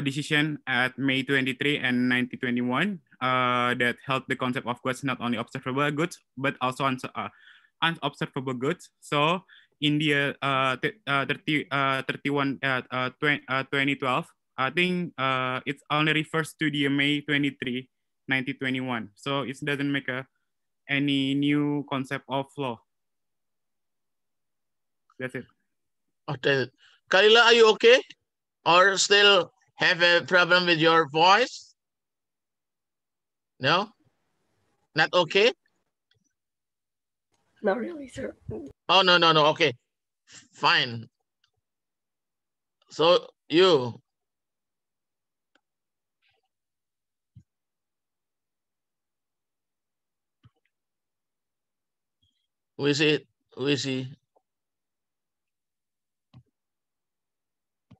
decision at May 23 and 1921 that held the concept of goods not only observable goods but also unobservable goods. So in the 2012, I think it only refers to the May 23, 1921. So it doesn't make any new concept of law. That's it. Okay. Kalila, are you okay? Or still have a problem with your voice? No? Not okay? Not really, sir. Oh, no. Okay. Fine. So you. Who is it? Who is he?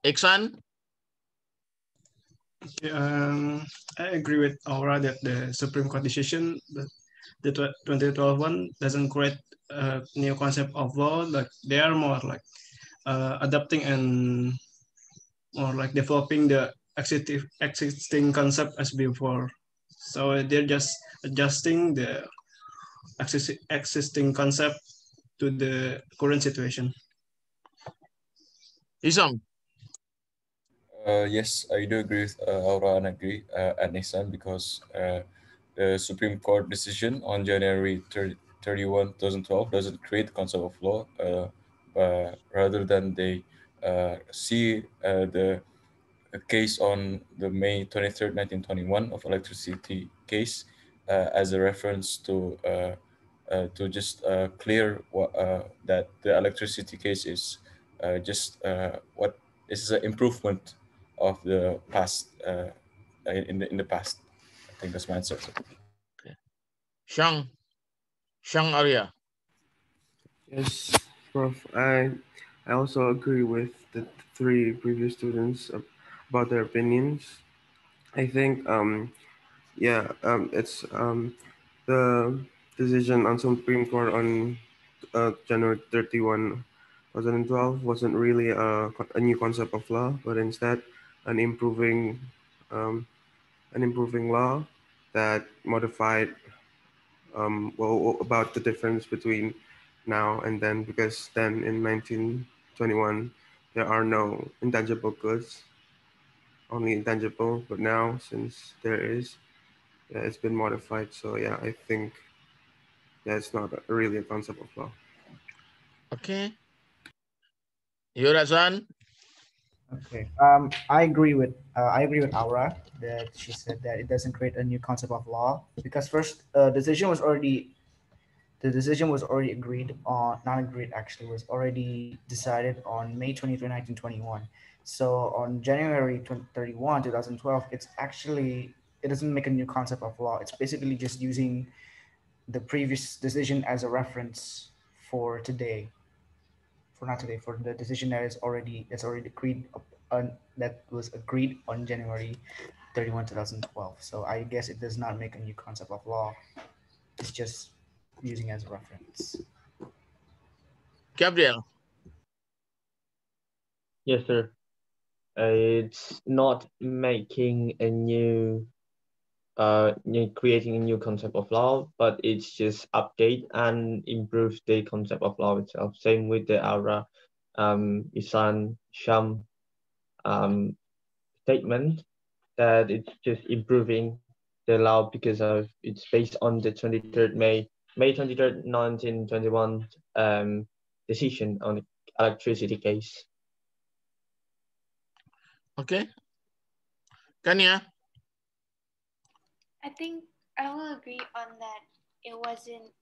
Iksan? I agree with Aura that the Supreme Court decision, the 2012 one, doesn't create a new concept of law. Like they are more like adapting and more like developing the existing concept as before. So they're just adjusting the existing concept to the current situation. Isam? Yes, I do agree with Aura and agree and Ihsan because the Supreme Court decision on January 31, 2012 doesn't create the concept of law, rather than they see the case on the May 23rd, 1921 of electricity case as a reference to just clear that the electricity case is just what is an improvement of the past in the past. I think that's my answer. Okay. Shang Arya. Yes, Prof. I also agree with the three previous students about their opinions. I think it's the decision on Supreme Court on January 31, 2012 wasn't really a new concept of law, but instead an improving um, law that modified about the difference between now and then, because then in 1921 there are no intangible goods, only intangible, but now since there is, yeah, it's been modified. So yeah, I think it's not really a concept of law. Okay. Yurasan? Okay. I agree with Aura that she said that it doesn't create a new concept of law because first, the decision was already agreed on, not agreed actually, was already decided on May 23, 1921. So on January 31, 2012, it doesn't make a new concept of law. It's basically just using the previous decision as a reference for today. For the decision that's already agreed on, that was agreed on January 31, 2012. So I guess it does not make a new concept of law. It's just using as a reference. Gabriel? Yes, sir. It's not making a creating a new concept of law, but it's just update and improve the concept of law itself. Same with the Aura, Isan, Sham statement that it's just improving the law because of it's based on the May 23rd, 1921 decision on the electricity case. Okay. Kania? I think I will agree on that. It wasn't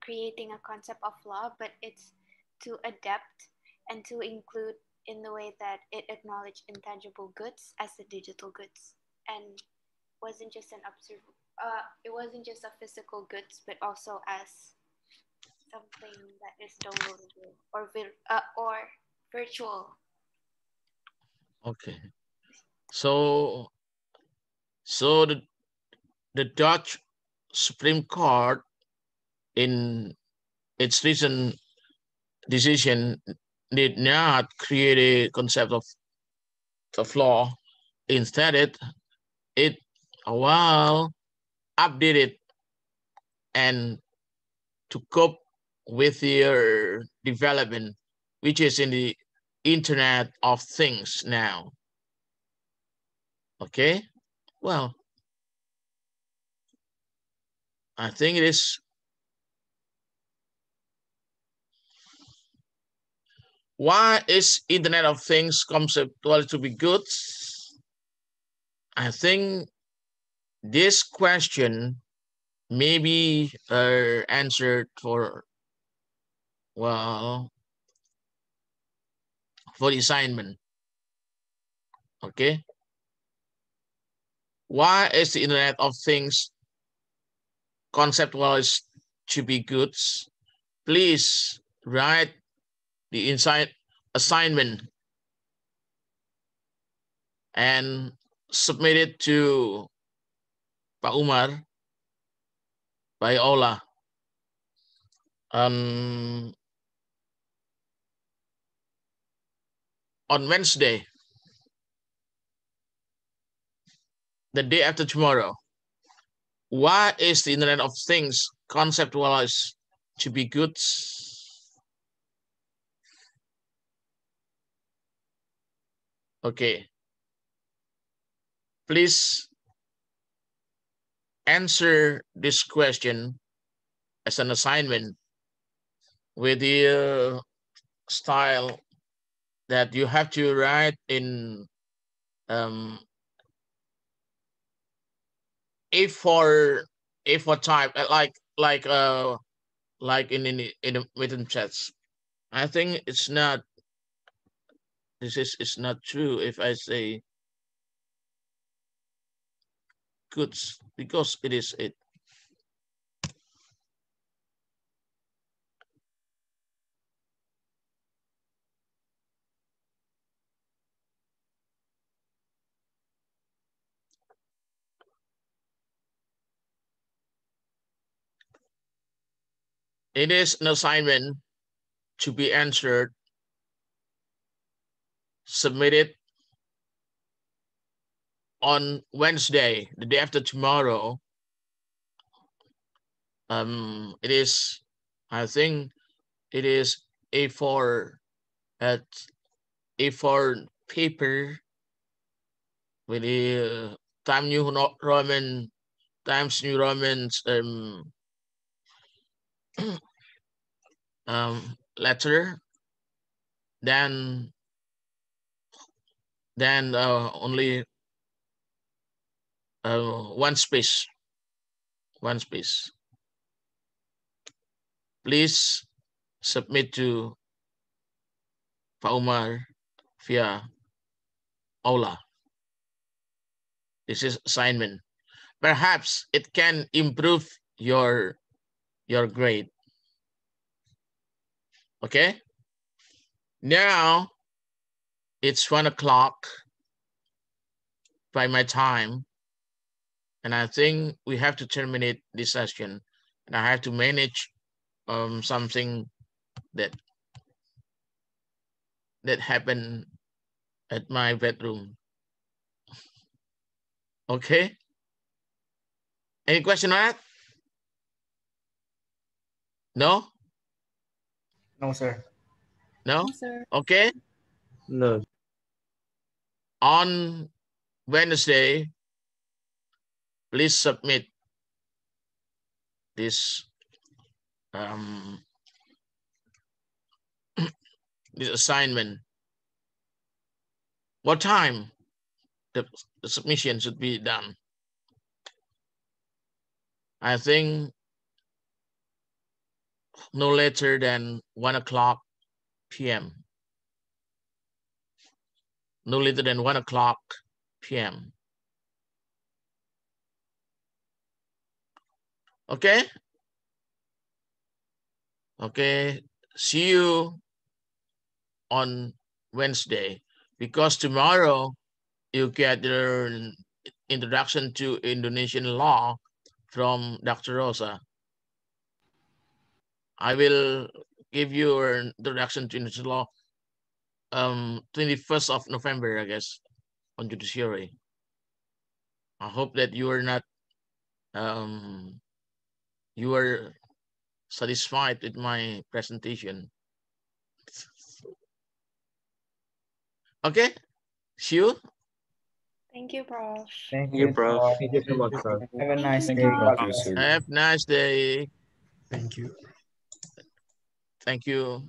creating a concept of law, but it's to adapt and to include in the way that it acknowledged intangible goods as the digital goods, and wasn't just an it wasn't just a physical goods, but also as something that is downloadable or virtual. Okay. So the Dutch Supreme Court in its recent decision did not create a concept of law. Instead, it updated and to cope with their development, which is in the Internet of Things now. Okay, well, I think it is. Why is Internet of Things conceptual to be good? I think this question may be answered for the assignment. Okay. Why is the Internet of Things conceptualized to be good? Please write the assignment and submit it to Pak Umar by Ola. On Wednesday, the day after tomorrow. Why is the Internet of Things conceptualized to be good? Okay. Please answer this question as an assignment with the style that you have to write in A4 type, like in the written chats. I think it's not. It's not true if I say goods, because it is it. It is an assignment to be answered, submitted on Wednesday, the day after tomorrow. It is, I think, it is A4 at A4 paper with the Times New Roman's letter, then only one space. Please submit to Pak Umar via Aula. This is assignment. Perhaps it can improve your grade. Okay. Now it's 1 o'clock by my time, and I think we have to terminate this session, and I have to manage something that happened at my bedroom. Okay. Any question on that? No? No, sir. No? No, sir. Okay. No. On Wednesday, please submit this this assignment. What time the submission should be done? I think no later than 1 o'clock p.m. No later than 1 o'clock p.m. Okay? Okay. See you on Wednesday, because tomorrow you get your introduction to Indonesian law from Dr. Rosa. I will give you an introduction to Indonesian law 21st of November, I guess, on judiciary. I hope that you are not you are satisfied with my presentation. Okay, see you. Thank you, Prof. Thank you, you, Prof. Prof. Thank you so much, sir. Have a nice Thank day. you, Prof. Thank you, sir. Have a nice day. Thank you. Thank you.